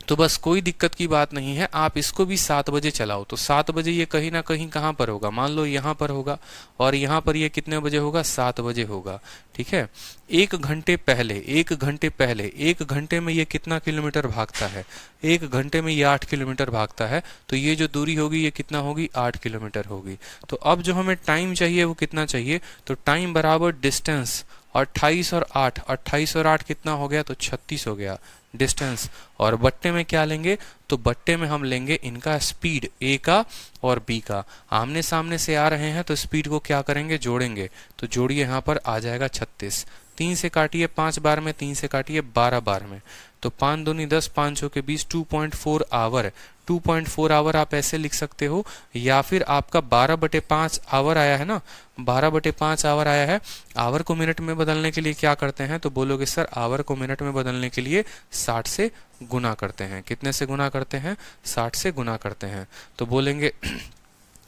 Speaker 1: तो बस कोई दिक्कत की बात नहीं है, आप इसको भी 7 बजे चलाओ। तो 7 बजे ये कहीं ना कहीं कहाँ पर होगा, मान लो यहाँ पर होगा और यहाँ पर ये कितने बजे होगा, 7 बजे होगा। ठीक है, 1 घंटे पहले, 1 घंटे पहले, 1 घंटे में ये कितना किलोमीटर भागता है, 1 घंटे में ये 8 किलोमीटर भागता है। तो ये जो दूरी होगी ये कितना होगी, 8 किलोमीटर होगी। तो अब जो हमें टाइम चाहिए वो कितना चाहिए, तो टाइम बराबर डिस्टेंस, 28 और 8, 28 और 8 कितना हो गया, तो 36 हो गया डिस्टेंस। और बट्टे में क्या लेंगे, तो बट्टे में हम लेंगे इनका स्पीड, ए का और बी का। आमने सामने से आ रहे हैं तो स्पीड को क्या करेंगे, जोड़ेंगे। तो जोड़िए, यहाँ पर आ जाएगा 36। 3 से काटिए 5 बार में, 3 से काटिए 12 बार में। तो 5 दूनी 10, 5 छः के 20, 2.4 आवर। 2.4 आवर आप ऐसे लिख सकते हो, या फिर आपका 12/5 आवर आया है ना, 12/5 आवर आया है। आवर को मिनट में बदलने के लिए क्या करते हैं, तो बोलोगे सर आवर को मिनट में बदलने के लिए 60 से गुना करते हैं। कितने से गुना करते हैं, 60 से गुना करते हैं। तो बोलेंगे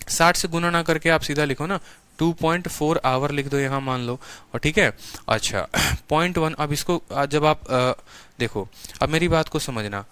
Speaker 1: 60 से गुना ना करके आप सीधा लिखो ना, 2.4 आवर लिख दो यहाँ मान लो। और ठीक है, अच्छा 0.1, अब इसको जब आप देखो, अब मेरी बात को समझना,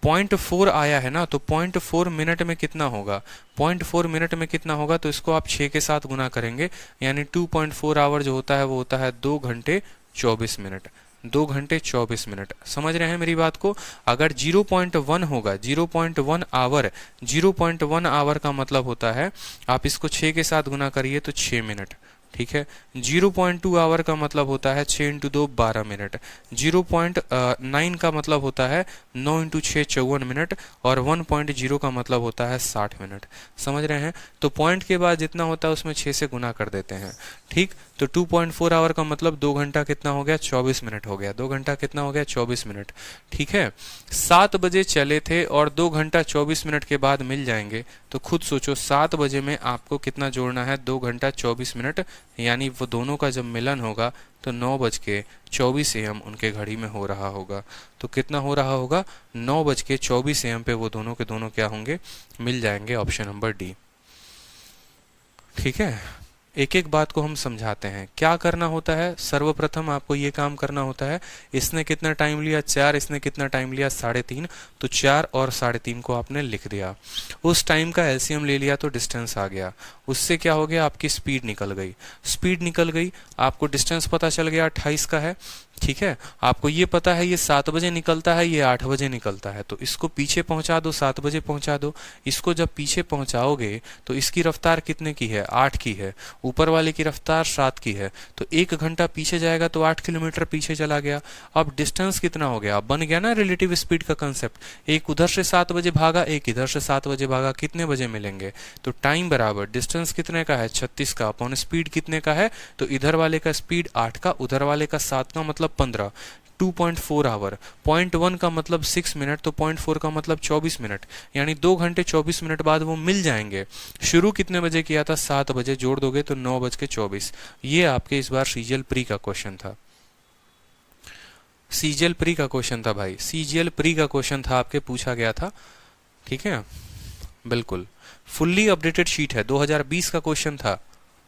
Speaker 1: 0.4 आया है ना, तो 0.4 मिनट में कितना होगा, 0.4 मिनट में कितना होगा, तो इसको आप 6 के साथ गुना करेंगे, यानी 2.4 आवर जो होता है वो होता है 2 घंटे 24 मिनट। 2 घंटे 24 मिनट। समझ रहे हैं मेरी बात को। अगर 0.1 होगा, 0.1 आवर, 0.1 आवर का मतलब होता है, आप इसको 6 के साथ गुना करिए तो 6 मिनट। ठीक है, 0.2 आवर का मतलब होता है 6 × 2 12 मिनट। 0.9 का मतलब होता है 9 × 6 54 मिनट। और 1.0 का मतलब होता है 60 मिनट। समझ रहे हैं, तो पॉइंट के बाद जितना होता है उसमें 6 से गुना कर देते हैं। ठीक, तो 2.4 आवर का मतलब 2 घंटा कितना हो गया, 24 मिनट हो गया। 2 घंटा कितना हो गया, 24 मिनट। ठीक है, 7 बजे चले थे और 2 घंटा 24 मिनट के बाद मिल जाएंगे। तो खुद सोचो 7 बजे में आपको कितना जोड़ना है, 2 घंटा 24 मिनट, यानी वो दोनों का जब मिलन होगा तो 9:24 AM उनके घड़ी में हो रहा होगा। तो कितना हो रहा होगा, 9:24 AM पे वो दोनों के दोनों क्या होंगे, मिल जाएंगे। Option number D. ठीक है, एक एक बात को हम समझाते हैं। क्या करना होता है, सर्वप्रथम आपको ये काम करना होता है, इसने कितना टाइम लिया 4, इसने कितना टाइम लिया 3.5, तो 4 और 3.5 को आपने लिख दिया, उस टाइम का एलसीएम ले लिया तो डिस्टेंस आ गया। उससे क्या हो गया, आपकी स्पीड निकल गई। स्पीड निकल गई, आपको डिस्टेंस पता चल गया 28 का है, ठीक है। आपको ये पता है ये 7 बजे निकलता है, ये 8 बजे निकलता है, तो इसको पीछे पहुंचा दो, 7 बजे पहुंचा दो। इसको जब पीछे पहुंचाओगे तो इसकी रफ्तार कितने की है, 8 की है, ऊपर वाले की रफ्तार 7 की है, तो 1 घंटा पीछे जाएगा तो 8 किलोमीटर पीछे चला गया। अब डिस्टेंस कितना हो गया, बन गया ना रिलेटिव स्पीड का कंसेप्ट। एक उधर से 7 बजे भागा, एक इधर से 7 बजे भागा, कितने बजे मिलेंगे, तो टाइम बराबर डिस्टेंस कितने का है 36 का अपॉन स्पीड कितने का है, तो इधर वाले का स्पीड 8 का, उधर वाले का 7 का, मतलब 15, 2.4 आवर। 0.1 का मतलब 6 मिनट, तो 0.4 का मतलब 24 मिनट, यानी 2 घंटे 24 मिनट बाद वो मिल जाएंगे। शुरू कितने बजे किया था, 7 बजे, जोड़ दोगे तो 9:24। ये आपके इस बार सीजीएल प्री का क्वेश्चन था, सीजीएल प्री का क्वेश्चन था भाई, सीजीएल प्री का क्वेश्चन था, आपके पूछा गया था, ठीक है, बिल्कुल फुल्ली अपडेटेड शीट है, 2020 का क्वेश्चन था,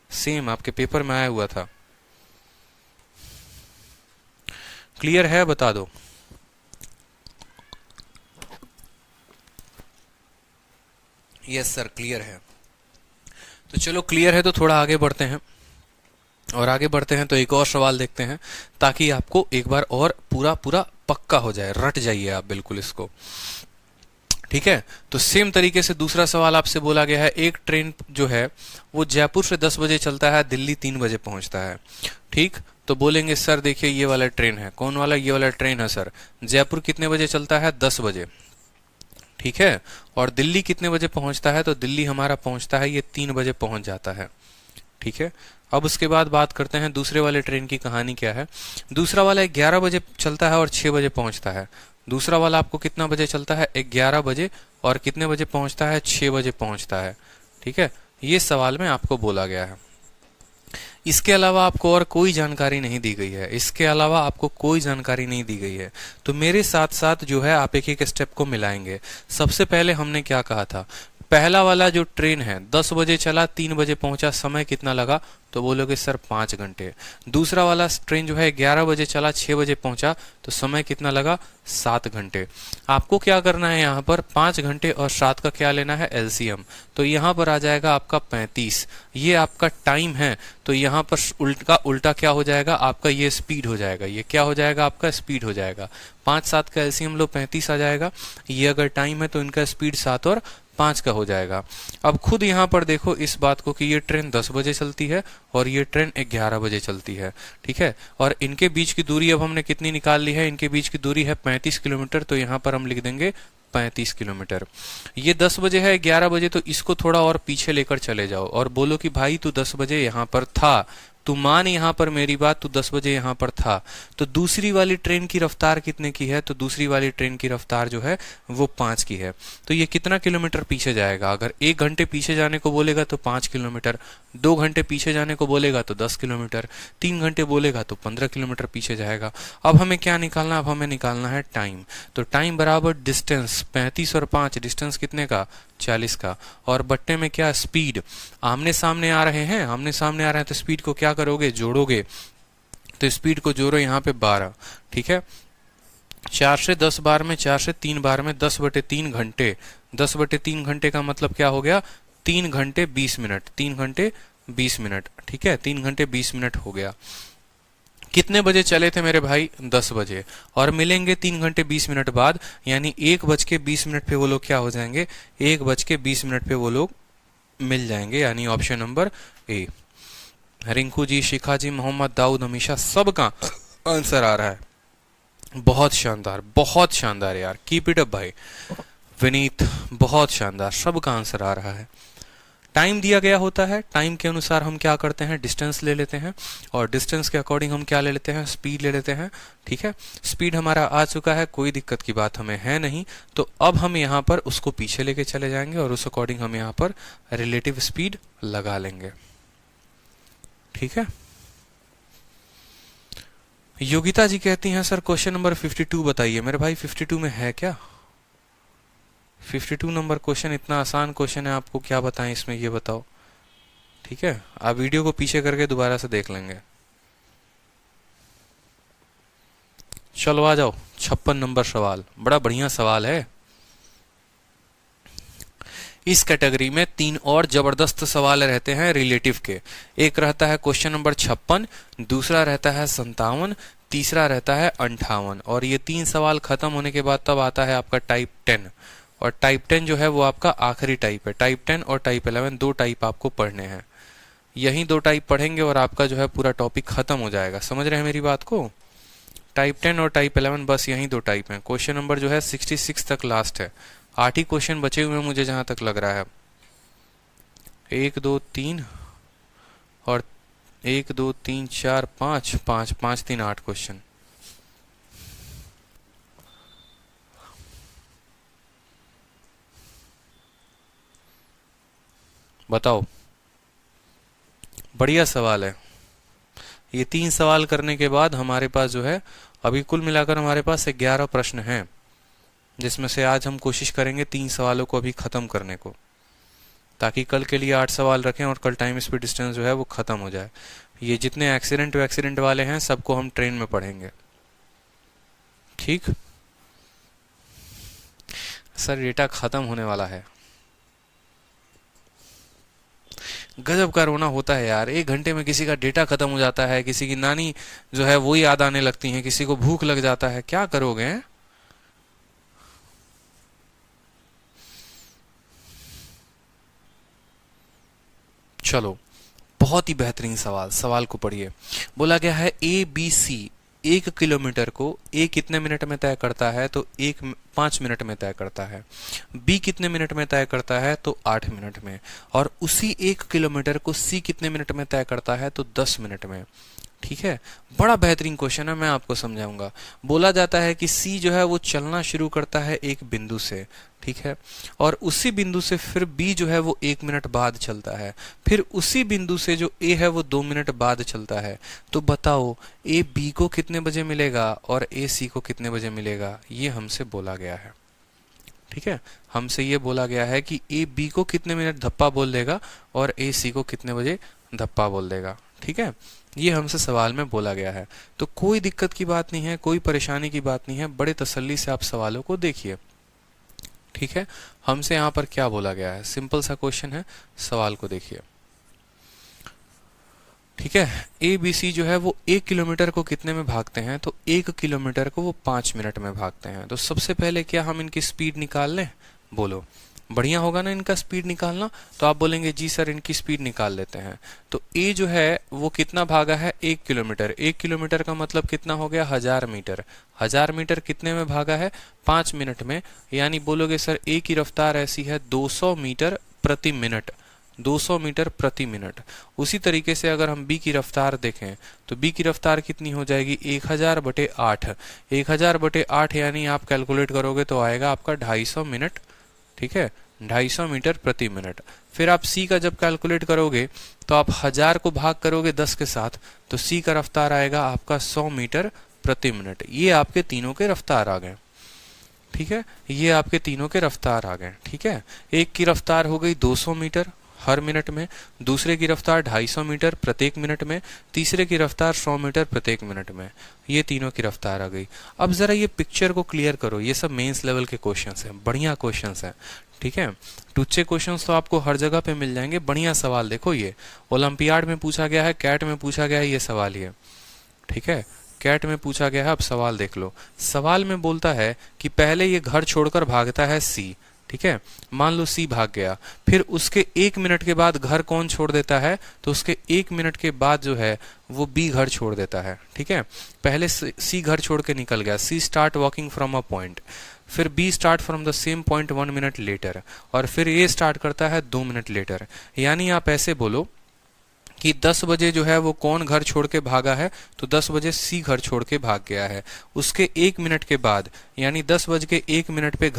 Speaker 1: सेम आपके पेपर में आया हुआ था। क्लियर है, बता दो। यस सर क्लियर है। तो चलो क्लियर है तो थोड़ा आगे बढ़ते हैं, और आगे बढ़ते हैं तो एक और सवाल देखते हैं, ताकि आपको एक बार और पूरा पूरा पक्का हो जाए, रट जाइए आप बिल्कुल इसको, ठीक है। तो सेम तरीके से दूसरा सवाल आपसे बोला गया है, एक ट्रेन जो है वो जयपुर से 10 बजे चलता है, दिल्ली 3 बजे पहुंचता है, ठीक। तो बोलेंगे सर देखिए ये वाला ट्रेन है, कौन वाला, ये वाला ट्रेन है सर, जयपुर कितने बजे चलता है, 10 बजे, ठीक है, और दिल्ली कितने बजे पहुंचता है, तो दिल्ली हमारा पहुंचता है, ये 3 बजे पहुंच जाता है, ठीक है। अब उसके बाद बात करते हैं दूसरे वाले ट्रेन की कहानी क्या है। दूसरा वाला 11 बजे चलता है और 6 बजे पहुंचता है। दूसरा वाला आपको कितना बजे चलता है, 11 बजे, और कितने बजे पहुंचता है, 6 बजे पहुंचता है, ठीक है। ये सवाल में आपको बोला गया है। इसके अलावा आपको और कोई जानकारी नहीं दी गई है, इसके अलावा आपको कोई जानकारी नहीं दी गई है। तो मेरे साथ साथ जो है आप एक एक स्टेप को मिलाएंगे। सबसे पहले हमने क्या कहा था, पहला वाला जो ट्रेन है 10 बजे चला, 3 बजे पहुंचा, समय कितना लगा, तो बोलोगे सर 5 घंटे। दूसरा वाला ट्रेन जो है 11 बजे चला, 6 बजे पहुंचा, तो समय कितना लगा, 7 घंटे। आपको क्या करना है, यहाँ पर 5 घंटे और 7 का क्या लेना है, एलसीएम। तो यहाँ पर आ जाएगा आपका 35, ये आपका टाइम है। तो यहाँ पर उल्टा उल्टा क्या हो जाएगा, आपका ये स्पीड हो जाएगा, ये क्या हो जाएगा, आपका स्पीड हो जाएगा। 5-7 का एलसीएम लो, 35 आ जाएगा। ये अगर टाइम है तो इनका स्पीड 7 और 5 का हो जाएगा। अब खुद यहाँ पर देखो इस बात को कि ये ट्रेन 10 बजे चलती है और ये ट्रेन 11 बजे चलती है, ठीक है। और इनके बीच की दूरी अब हमने कितनी निकाल ली है, इनके बीच की दूरी है 35 किलोमीटर, तो यहाँ पर हम लिख देंगे 35 किलोमीटर। ये 10 बजे है, 11 बजे, तो इसको थोड़ा और पीछे लेकर चले जाओ और बोलो कि भाई तू 10 बजे यहाँ पर था, तू मान यहाँ पर मेरी बात, तू 10 बजे यहाँ पर था। तो दूसरी वाली ट्रेन की रफ्तार कितने की है, तो दूसरी वाली ट्रेन की रफ्तार जो है वो 5 की है। तो ये कितना किलोमीटर पीछे जाएगा, अगर 1 घंटे पीछे जाने को बोलेगा तो 5 किलोमीटर, 2 घंटे पीछे जाने को बोलेगा तो 10 किलोमीटर, 3 घंटे बोलेगा तो 15 किलोमीटर पीछे जाएगा। अब हमें क्या निकालना, अब हमें निकालना है टाइम। तो टाइम बराबर डिस्टेंस, 35 और 5, डिस्टेंस कितने का, 40 का, और बट्टे में क्या, स्पीड। आमने सामने आ रहे हैं, आमने सामने आ रहे हैं, तो स्पीड को क्या करोगे, जोड़ोगे। तो स्पीड को जोड़ो यहाँ पे 12, ठीक है। 4 से 10 बार में, 4 से 3 बार में 10/3 घंटे, 10/3 घंटे का मतलब क्या हो गया, 3 घंटे 20 मिनट, 3 घंटे 20 मिनट, ठीक है, 3 घंटे 20 मिनट हो गया। कितने बजे चले थे मेरे भाई, 10 बजे, और मिलेंगे 3 घंटे 20 मिनट बाद, यानी 1:20 पे वो लोग क्या हो जाएंगे, 1:20 पे वो लोग मिल जाएंगे, यानी option number A. Rinku ji, शिखा जी, मोहम्मद दाऊद, हमेशा सबका आंसर आ रहा है। बहुत शानदार यार, कीप इट अप भाई। विनीत बहुत शानदार, सबका आंसर आ रहा है। टाइम दिया गया होता है, टाइम के अनुसार हम क्या करते हैं, डिस्टेंस ले लेते हैं, और डिस्टेंस के अकॉर्डिंग हम क्या ले लेते हैं, स्पीड ले लेते हैं, ठीक है। स्पीड हमारा आ चुका है, कोई दिक्कत की बात हमें है नहीं। तो अब हम यहाँ पर उसको पीछे लेके चले जाएंगे और उस अकॉर्डिंग हम यहाँ पर रिलेटिव स्पीड लगा लेंगे, ठीक है। योगिता जी कहती हैं सर क्वेश्चन नंबर 52 बताइए। मेरे भाई 52 में है क्या, 52 नंबर क्वेश्चन इतना आसान क्वेश्चन है, आपको क्या बताएं इसमें, ये बताओ, ठीक ठीक है, आप वीडियो को पीछे करके दोबारा से देख लेंगे। चलो आ जाओ, 56 नंबर सवाल, बड़ा बढ़िया सवाल है। इस कैटेगरी में 3 और जबरदस्त सवाल रहते हैं रिलेटिव के। एक रहता है क्वेश्चन नंबर 56, दूसरा रहता है 57, तीसरा रहता है 58। और ये 3 सवाल खत्म होने के बाद तब आता है आपका टाइप 10। और टाइप 10 जो है वो आपका आखिरी टाइप है। टाइप 10 और टाइप 11 दो टाइप आपको पढ़ने हैं। यही दो टाइप पढ़ेंगे और आपका जो है पूरा टॉपिक खत्म हो जाएगा। समझ रहे हैं मेरी बात को? टाइप 10 और टाइप 11 बस यही दो टाइप हैं। क्वेश्चन नंबर जो है 66 तक लास्ट है। 8 ही क्वेश्चन बचे हुए हैं मुझे जहां तक लग रहा है। 1 2 3 और 1 2 3 4 5 5 5 3 8 क्वेश्चन। बताओ, बढ़िया सवाल है। ये 3 सवाल करने के बाद हमारे पास जो है अभी कुल मिलाकर हमारे पास 11 प्रश्न हैं, जिसमें से आज हम कोशिश करेंगे 3 सवालों को अभी खत्म करने को, ताकि कल के लिए 8 सवाल रखें और कल टाइम स्पीड डिस्टेंस जो है वो खत्म हो जाए। ये जितने एक्सीडेंट वाले हैं सबको हम ट्रेन में पढ़ेंगे। ठीक सर, डेटा खत्म होने वाला है। गजब का रोना होता है यार, 1 घंटे में किसी का डेटा खत्म हो जाता है, किसी की नानी जो है वो याद आने लगती है, किसी को भूख लग जाता है। क्या करोगे? चलो, बहुत ही बेहतरीन सवाल, सवाल को पढ़िए। बोला गया है ABC 1 किलोमीटर को A कितने मिनट में तय करता है? तो 5 मिनट में तय करता है। B कितने मिनट में तय करता है? तो 8 मिनट में। और उसी 1 किलोमीटर को C कितने मिनट में तय करता है? तो 10 मिनट में। ठीक है, बड़ा बेहतरीन क्वेश्चन है, मैं आपको समझाऊंगा। बोला जाता है कि C जो है वो चलना शुरू करता है एक बिंदु से, ठीक है, और उसी बिंदु से फिर B जो है वो 1 मिनट बाद चलता है, फिर उसी बिंदु से जो A है वो 2 मिनट बाद चलता है। तो बताओ A B को कितने बजे मिलेगा और A C को कितने बजे मिलेगा? ये हमसे बोला गया है। ठीक है, हमसे ये बोला गया है कि A B को कितने मिनट धप्पा बोल देगा और A C को कितने बजे धप्पा बोल देगा। ठीक है, ये हमसे सवाल में बोला गया है। तो कोई दिक्कत की बात नहीं है, कोई परेशानी की बात नहीं है, बड़े तसल्ली से आप सवालों को देखिए। ठीक है, हमसे यहाँ पर क्या बोला गया है? सिंपल सा क्वेश्चन है, सवाल को देखिए। ठीक है, ABC जो है वो 1 किलोमीटर को कितने में भागते हैं? तो 1 किलोमीटर को वो 5 मिनट में भागते हैं। तो सबसे पहले क्या हम इनकी स्पीड निकाल लें? बोलो, बढ़िया होगा ना इनका स्पीड निकालना? तो आप बोलेंगे जी सर इनकी स्पीड निकाल लेते हैं। तो A जो है वो कितना भागा है? 1 किलोमीटर। 1 किलोमीटर का मतलब कितना हो गया? 1000 मीटर। 1000 मीटर कितने में भागा है? 5 मिनट में। यानी बोलोगे सर A की रफ्तार ऐसी है 200 मीटर प्रति मिनट। 200 मीटर प्रति मिनट। उसी तरीके से अगर हम B की रफ्तार देखें तो B की रफ्तार कितनी हो जाएगी? 1000/8। 1000/8 यानी आप कैलकुलेट करोगे तो आएगा आपका 250 मिनट। ठीक है, 250 मीटर प्रति मिनट। फिर आप C का जब कैलकुलेट करोगे तो आप 1000 को भाग करोगे 10 के साथ, तो C का रफ्तार आएगा आपका 100 मीटर प्रति मिनट। ये आपके तीनों के रफ्तार आ गए। ठीक है, ये आपके तीनों के रफ्तार आ गए। ठीक है, एक की रफ्तार हो गई 200 मीटर हर मिनट में, दूसरे की रफ्तार 250 मीटर प्रत्येक मिनट में, तीसरे की रफ्तार 100 मीटर प्रत्येक मिनट में। ये तीनों की रफ्तार आ गई। अब जरा ये पिक्चर को क्लियर करो। ये सब मेंस लेवल के क्वेश्चंस हैं, बढ़िया क्वेश्चंस हैं। ठीक है, टुच्चे क्वेश्चंस तो आपको हर जगह पे मिल जाएंगे। बढ़िया सवाल देखो, ये ओलंपियाड में पूछा गया है, कैट में पूछा गया है ये सवाल। ये ठीक है, कैट में पूछा गया है। अब सवाल देख लो। सवाल में बोलता है कि पहले ये घर छोड़कर भागता है C। ठीक है, मान लो C भाग गया, फिर उसके 1 मिनट के बाद घर कौन छोड़ देता है? तो उसके 1 मिनट के बाद जो है वो B घर छोड़ देता है। ठीक है, पहले C घर छोड़ के निकल गया। C start walking from a point, फिर B start from the same point 1 minute later, और फिर A स्टार्ट करता है 2 मिनट लेटर। यानी आप ऐसे बोलो कि 10 बजे जो है वो कौन घर छोड़ के भागा है, तो 10 बजे सी घर छोड़ के भाग गया है। उसके 1 मिनट के बाद यानी 10 बज के 1 मिनट पे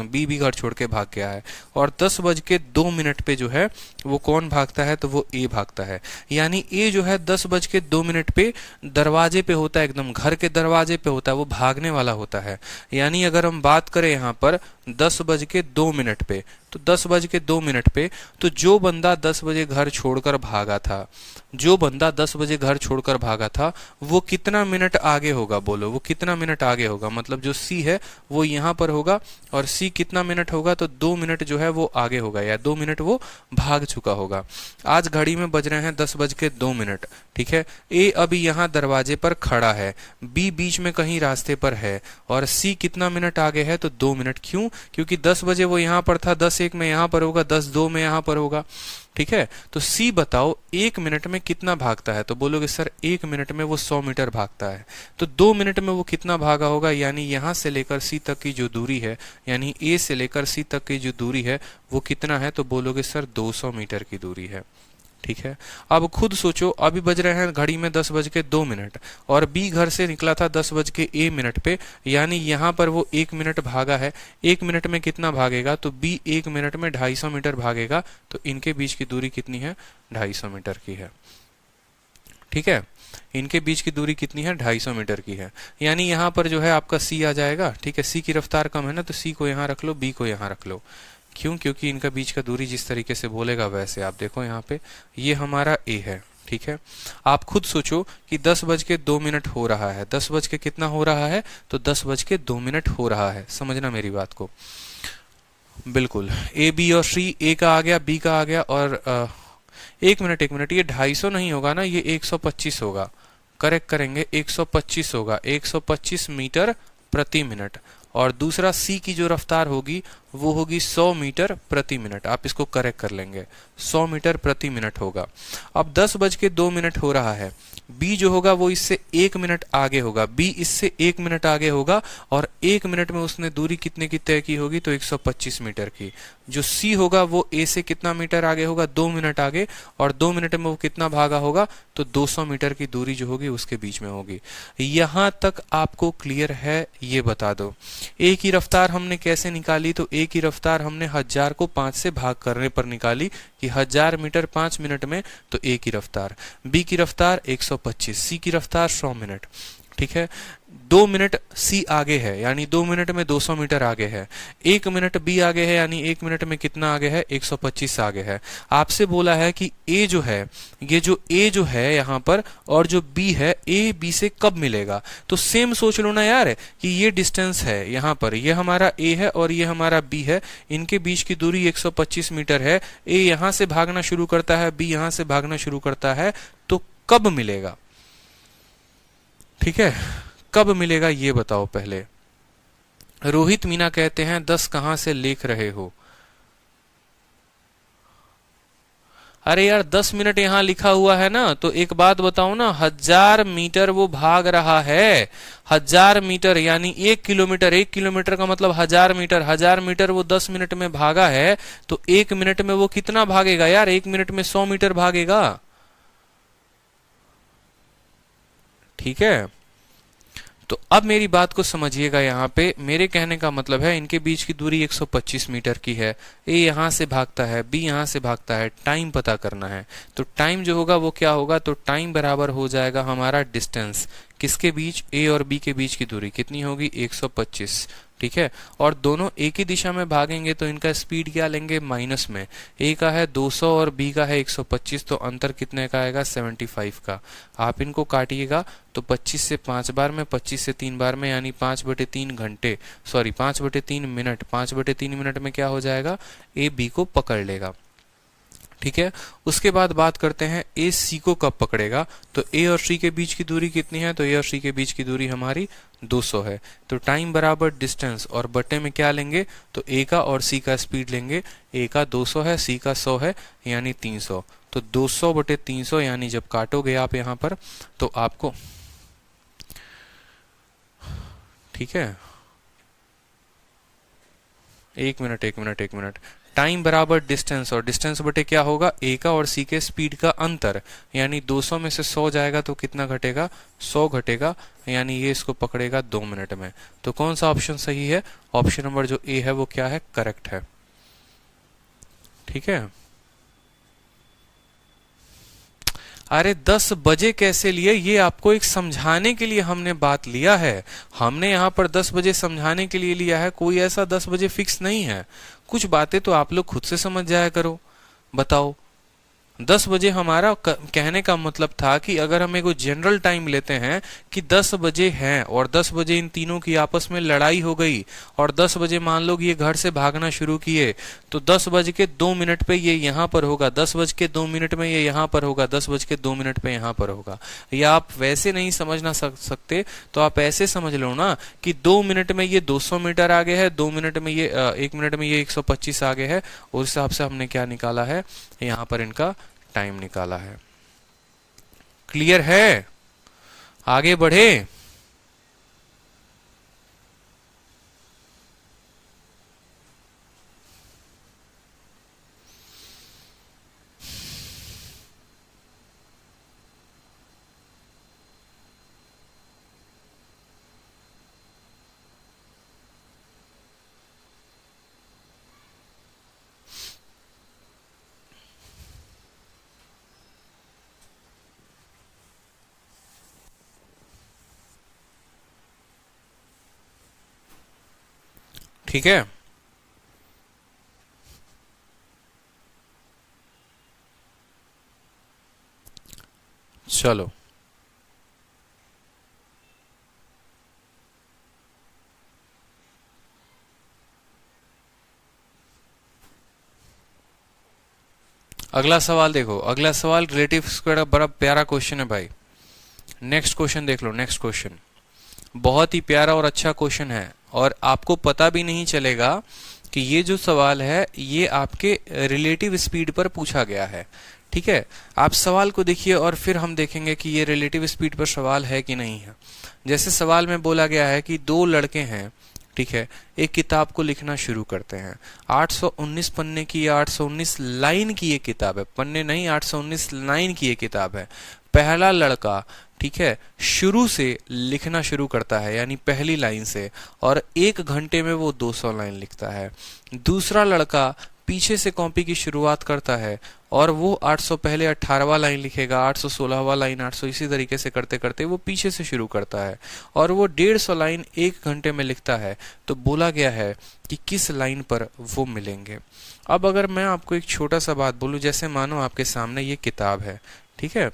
Speaker 1: बी भी घर छोड़ के भाग गया है। और 10 बज के 2 मिनट पे जो है वो कौन भागता है, तो वो ए भागता है। यानी ए जो है 10 बज के 2 मिनट पे दरवाजे पे होता है, एकदम घर के दरवाजे पे होता है, वो भागने वाला होता है। यानी अगर हम बात करें यहाँ पर 10 बज के 2 मिनट पे, तो 10 बज के 2 मिनट पे तो जो बंदा 10 बजे घर छोड़कर भागा था, जो बंदा 10 बजे घर छोड़कर भागा था वो कितना मिनट आगे होगा, बोलो वो कितना मिनट आगे होगा। मतलब जो सी है वो यहाँ पर होगा और सी कितना मिनट होगा, तो 2 मिनट जो है वो आगे होगा या 2 मिनट वो भाग चुका होगा। आज घड़ी में बज रहे हैं 10 बज के 2 मिनट, ठीक है। ए अभी यहाँ दरवाजे पर खड़ा है, बी बीच में कहीं रास्ते पर है और सी कितना मिनट आगे है, तो 2 मिनट। क्यों? क्योंकि 10 बजे वो यहाँ पर था, 10:01 में यहाँ पर होगा, 10:02 में यहाँ पर होगा, ठीक है। तो सी बताओ 1 मिनट में कितना भागता है, तो बोलोगे सर 1 मिनट में वो 100 मीटर भागता है। तो 2 मिनट में वो कितना भागा होगा, यानी यहां से लेकर सी तक की जो दूरी है, यानी ए से लेकर सी तक की जो दूरी है वो कितना है, तो बोलोगे सर 200 मीटर की दूरी है, ठीक है। अब खुद सोचो, अभी बज रहे हैं घड़ी में 10 बज के 2 मिनट और बी घर से निकला था 10 बज के ए मिनट पे, यानी यहाँ पर वो 1 मिनट भागा है। 1 मिनट में कितना भागेगा, तो बी 1 मिनट में 250 मीटर भागेगा। तो इनके बीच की दूरी कितनी है, 250 मीटर की है, ठीक है। इनके बीच की दूरी कितनी है, 250 मीटर की है। यानी यहाँ पर जो है आपका सी आ जाएगा, ठीक है। सी की रफ्तार कम है ना, तो सी को यहाँ रख लो, बी को यहाँ रख लो। क्यों? क्योंकि इनका बीच का दूरी जिस तरीके से बोलेगा वैसे। आप देखो यहाँ पे ये हमारा ए है, ठीक है। आप खुद सोचो कि 10 बज के 2 मिनट हो रहा है, 10 बज के कितना हो रहा है, तो 10 बज के 2 मिनट हो रहा है। समझना मेरी बात को बिल्कुल। ए बी और सी, ए का आ गया, बी का आ गया और 1 मिनट 1 मिनट, ये 250 नहीं होगा ना, ये 125 होगा। करेक्ट करेंगे, 125 होगा, 125 मीटर प्रति मिनट। और दूसरा सी की जो रफ्तार होगी वो होगी 100 मीटर प्रति मिनट। आप इसको करेक्ट कर लेंगे, 100 मीटर प्रति मिनट होगा। अब 10 बज के 2 मिनट हो रहा है, बी जो होगा वो इससे 1 मिनट आगे होगा, बी इससे 1 मिनट आगे होगा और 1 मिनट में उसने दूरी कितने की तय की होगी, तो 125 मीटर की। जो सी होगा वो ए से कितना मीटर आगे होगा, 2 मिनट आगे, और 2 मिनट में वो कितना भागा होगा, तो 200 मीटर की दूरी जो होगी उसके बीच में होगी। यहां तक आपको क्लियर है, ये बता दो। ए की रफ्तार हमने कैसे निकाली, तो ए की रफ्तार हमने 1000 को 5 से भाग करने पर निकाली कि 1000 मीटर 5 मिनट में, तो ए की रफ्तार। बी की रफ्तार 125, सी की रफ्तार 100 मिनट, ठीक है। 2 मिनट सी आगे है, यानी 2 मिनट में 200 मीटर आगे है। 1 मिनट बी आगे है, यानी 1 मिनट में कितना आगे है, 125 आगे है। आपसे बोला है कि ए जो है, ये जो ए जो है यहाँ पर और जो बी है, ए बी से कब मिलेगा। तो सेम सोच लो ना यार कि ये डिस्टेंस है, यहाँ पर ये हमारा ए है और ये हमारा बी है, इनके बीच की दूरी 125 मीटर है। ए यहाँ से भागना शुरू करता है, बी यहाँ से भागना शुरू करता है, तो कब मिलेगा, ठीक है। कब मिलेगा ये बताओ पहले। रोहित मीना कहते हैं 10 कहां से लिख रहे हो। अरे यार 10 मिनट यहां लिखा हुआ है ना, तो एक बात बताओ ना, 1000 मीटर वो भाग रहा है। 1000 मीटर यानी 1 किलोमीटर, 1 किलोमीटर का मतलब 1000 मीटर, 1000 मीटर वो 10 मिनट में भागा है, तो 1 मिनट में वो कितना भागेगा यार, 1 मिनट में 100 मीटर भागेगा, ठीक है। तो अब मेरी बात को समझिएगा, यहाँ पे मेरे कहने का मतलब है इनके बीच की दूरी 125 मीटर की है। ए यहाँ से भागता है, बी यहाँ से भागता है, टाइम पता करना है। तो टाइम जो होगा वो क्या होगा, तो टाइम बराबर हो जाएगा हमारा डिस्टेंस, किसके बीच, ए और बी के बीच की दूरी कितनी होगी, 125, ठीक है। और दोनों एक ही दिशा में भागेंगे तो इनका स्पीड क्या लेंगे, माइनस में। ए का है 200 और बी का है 125, तो अंतर कितने का आएगा, 75 का। आप इनको काटिएगा तो 25 से 5 बार में, 25 से 3 बार में, यानी 5/3 घंटे, सॉरी 5/3 मिनट, 5/3 मिनट में क्या हो जाएगा, ए बी को पकड़ लेगा, ठीक है। उसके बाद बात करते हैं ए सी को कब पकड़ेगा। तो ए और सी के बीच की दूरी कितनी है, तो ए और सी के बीच की दूरी हमारी 200 है। तो टाइम बराबर डिस्टेंस और बटे में क्या लेंगे, तो ए का और सी का स्पीड लेंगे। ए का 200 है, सी का 100 है, यानी 300। तो 200/300, यानी जब काटोगे आप यहाँ पर तो आपको, ठीक है, 1 मिनट 1 मिनट 1 मिनट, टाइम बराबर डिस्टेंस, और डिस्टेंस बटे क्या होगा, ए का और सी के स्पीड का अंतर, यानी 200 में से 100 जाएगा तो कितना घटेगा, 100 घटेगा, यानी ये इसको पकड़ेगा 2 मिनट में। तो कौन सा ऑप्शन सही है, ऑप्शन नंबर जो ए है वो क्या है, करेक्ट है। ठीक है। अरे 10 बजे कैसे लिए, ये आपको एक समझाने के लिए हमने बात लिया है। हमने यहाँ पर 10 बजे समझाने के लिए लिया है, कोई ऐसा 10 बजे फिक्स नहीं है। कुछ बातें तो आप लोग खुद से समझ जाया करो। बताओ, 10 बजे हमारा कहने का मतलब था कि अगर हम एक जनरल टाइम लेते हैं कि 10 बजे हैं और 10 बजे इन तीनों की आपस में लड़ाई हो गई और 10 बजे मान लो कि ये घर से भागना शुरू किए, तो 10:02 पे ये यहाँ पर होगा, 10:02 में ये यहाँ पर होगा, 10:02 पे यहाँ पर होगा। या आप वैसे नहीं समझना सकते तो आप ऐसे समझ लो ना कि 2 मिनट में ये 200 मीटर आगे है, 2 मिनट में ये 1 मिनट में ये 125 आगे है, और उस हिसाब से हमने क्या निकाला है, यहाँ पर इनका टाइम निकाला है। क्लियर है, आगे बढ़े। ठीक है। चलो, अगला सवाल देखो। अगला सवाल रिलेटिव स्क्वायर का बड़ा प्यारा क्वेश्चन है भाई। नेक्स्ट क्वेश्चन देख लो। नेक्स्ट क्वेश्चन बहुत ही प्यारा और अच्छा क्वेश्चन है, और आपको पता भी नहीं चलेगा कि ये जो सवाल है ये आपके रिलेटिव स्पीड पर पूछा गया है। ठीक है, आप सवाल को देखिए और फिर हम देखेंगे कि ये रिलेटिव स्पीड पर सवाल है कि नहीं है। जैसे सवाल में बोला गया है कि 2 लड़के हैं, ठीक है, एक किताब को लिखना शुरू करते हैं। 819 पन्ने की या 819 लाइन की ये किताब है, पन्ने नहीं, 819 लाइन की ये किताब है। पहला लड़का, ठीक है, शुरू से लिखना शुरू करता है, यानी पहली लाइन से, और 1 घंटे में वो 200 लाइन लिखता है। दूसरा लड़का पीछे से कॉपी की शुरुआत करता है और वो 800 पहले 18वां लाइन लिखेगा, 816वां लाइन, 800, इसी तरीके से करते करते वो पीछे से शुरू करता है और वो 150 लाइन 1 घंटे में लिखता है। तो बोला गया है कि किस लाइन पर वो मिलेंगे। अब अगर मैं आपको एक छोटा सा बात बोलूं, जैसे मानो आपके सामने ये किताब है, ठीक है,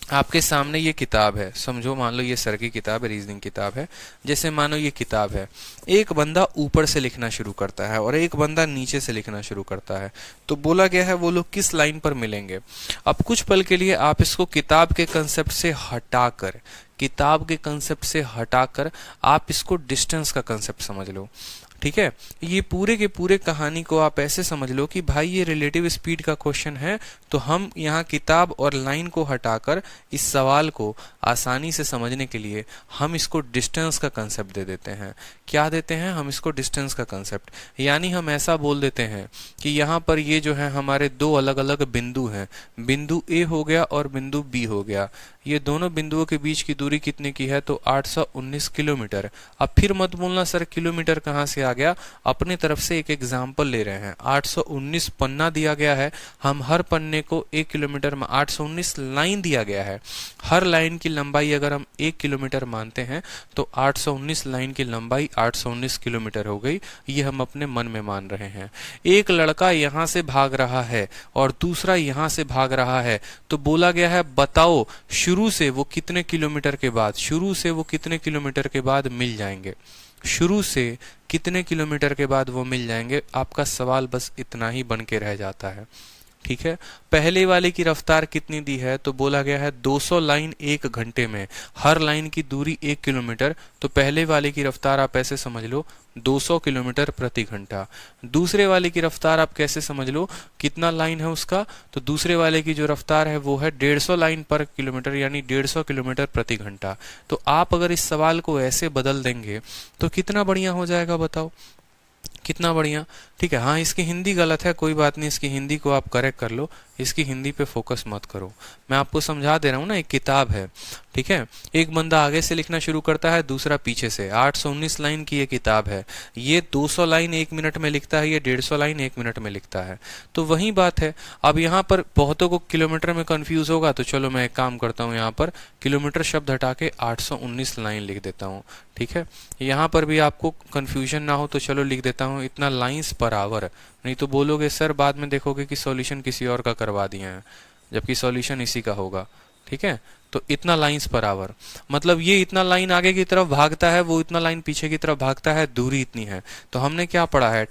Speaker 1: आपके सामने ये किताब है, समझो, मान लो ये सर की किताब है, रीजनिंग किताब है। जैसे मानो ये किताब है, एक बंदा ऊपर से लिखना शुरू करता है और एक बंदा नीचे से लिखना शुरू करता है। तो बोला गया है वो लोग किस लाइन पर मिलेंगे। अब कुछ पल के लिए आप इसको किताब के कंसेप्ट से हटाकर, किताब के कंसेप्ट से हटाकर आप इसको डिस्टेंस का कंसेप्ट समझ लो। ठीक है, ये पूरे के पूरे कहानी को आप ऐसे समझ लो कि भाई ये रिलेटिव स्पीड का क्वेश्चन है, तो हम यहाँ किताब और लाइन को हटाकर इस सवाल को आसानी से समझने के लिए हम इसको डिस्टेंस का कंसेप्ट दे देते हैं। क्या देते हैं हम इसको, डिस्टेंस का कंसेप्ट। यानी हम ऐसा बोल देते हैं कि यहाँ पर ये जो है हमारे 2 अलग अलग बिंदु हैं, बिंदु ए हो गया और बिंदु बी हो गया। ये दोनों बिंदुओं के बीच की दूरी कितने की है, तो 819 किलोमीटर। अब फिर मत बोलना सर किलोमीटर कहाँ से आ गया, अपने तरफ से एक एग्जाम्पल ले रहे हैं। 819 पन्ना दिया गया है, हम हर पन्ने को 1 किलोमीटर में, 819 लाइन दिया गया है, हर लाइन की लंबाई अगर हम 1 किलोमीटर मानते हैं तो 819 लाइन की लंबाई 819 किलोमीटर हो गई। ये हम अपने मन में मान रहे हैं। एक लड़का यहाँ से भाग रहा है और दूसरा यहाँ से भाग रहा है, तो बोला गया है बताओ शुरू से वो कितने किलोमीटर के बाद, शुरू से वो कितने किलोमीटर के बाद मिल जाएंगे, शुरू से कितने किलोमीटर के बाद वो मिल जाएंगे। आपका सवाल बस इतना ही बन के रह जाता है। ठीक है, पहले वाले की रफ्तार कितनी दी है, तो बोला गया है 200 लाइन 1 घंटे में, हर लाइन की दूरी 1 किलोमीटर। तो पहले वाले की रफ्तार आप ऐसे समझ लो 200 किलोमीटर प्रति घंटा। दूसरे वाले की रफ्तार आप कैसे समझ लो, कितना लाइन है उसका, तो दूसरे वाले की जो रफ्तार है वो है 150 लाइन पर किलोमीटर, यानी 150 किलोमीटर प्रति घंटा। तो आप अगर इस सवाल को ऐसे बदल देंगे तो कितना बढ़िया हो जाएगा बताओ, कितना बढ़िया। ठीक है, हाँ इसकी हिंदी गलत है, कोई बात नहीं, इसकी हिंदी को आप करेक्ट कर लो, इसकी हिंदी पे फोकस मत करो। मैं आपको समझा दे रहा हूँ ना, एक किताब है, ठीक है, एक बंदा आगे से लिखना शुरू करता है, दूसरा पीछे से। 819 लाइन की ये किताब है, ये 200 लाइन 1 मिनट में लिखता है, ये 150 लाइन 1 मिनट में लिखता है। तो वही बात है। अब यहाँ पर बहुतों को किलोमीटर में कंफ्यूज होगा, तो चलो मैं एक काम करता हूँ, यहाँ पर किलोमीटर शब्द हटा के 819 लाइन लिख देता हूँ। ठीक है, यहाँ पर भी आपको कंफ्यूजन ना हो तो चलो लिख देता हूँ इतना लाइंस पर आवर। नहीं तो बोलोगे सर, बाद में देखोगे कि सॉल्यूशन किसी और का करवा दिए हैं, जबकि सॉल्यूशन इसी का होगा। ठीक है, तो इतना लाइंस पर आवर मतलब ये इतना लाइन आगे की तरफ भागता है, वो इतना लाइन पीछे की तरफ भागता है, दूरी इतनी है। तो हमने क्या पढ़ा है,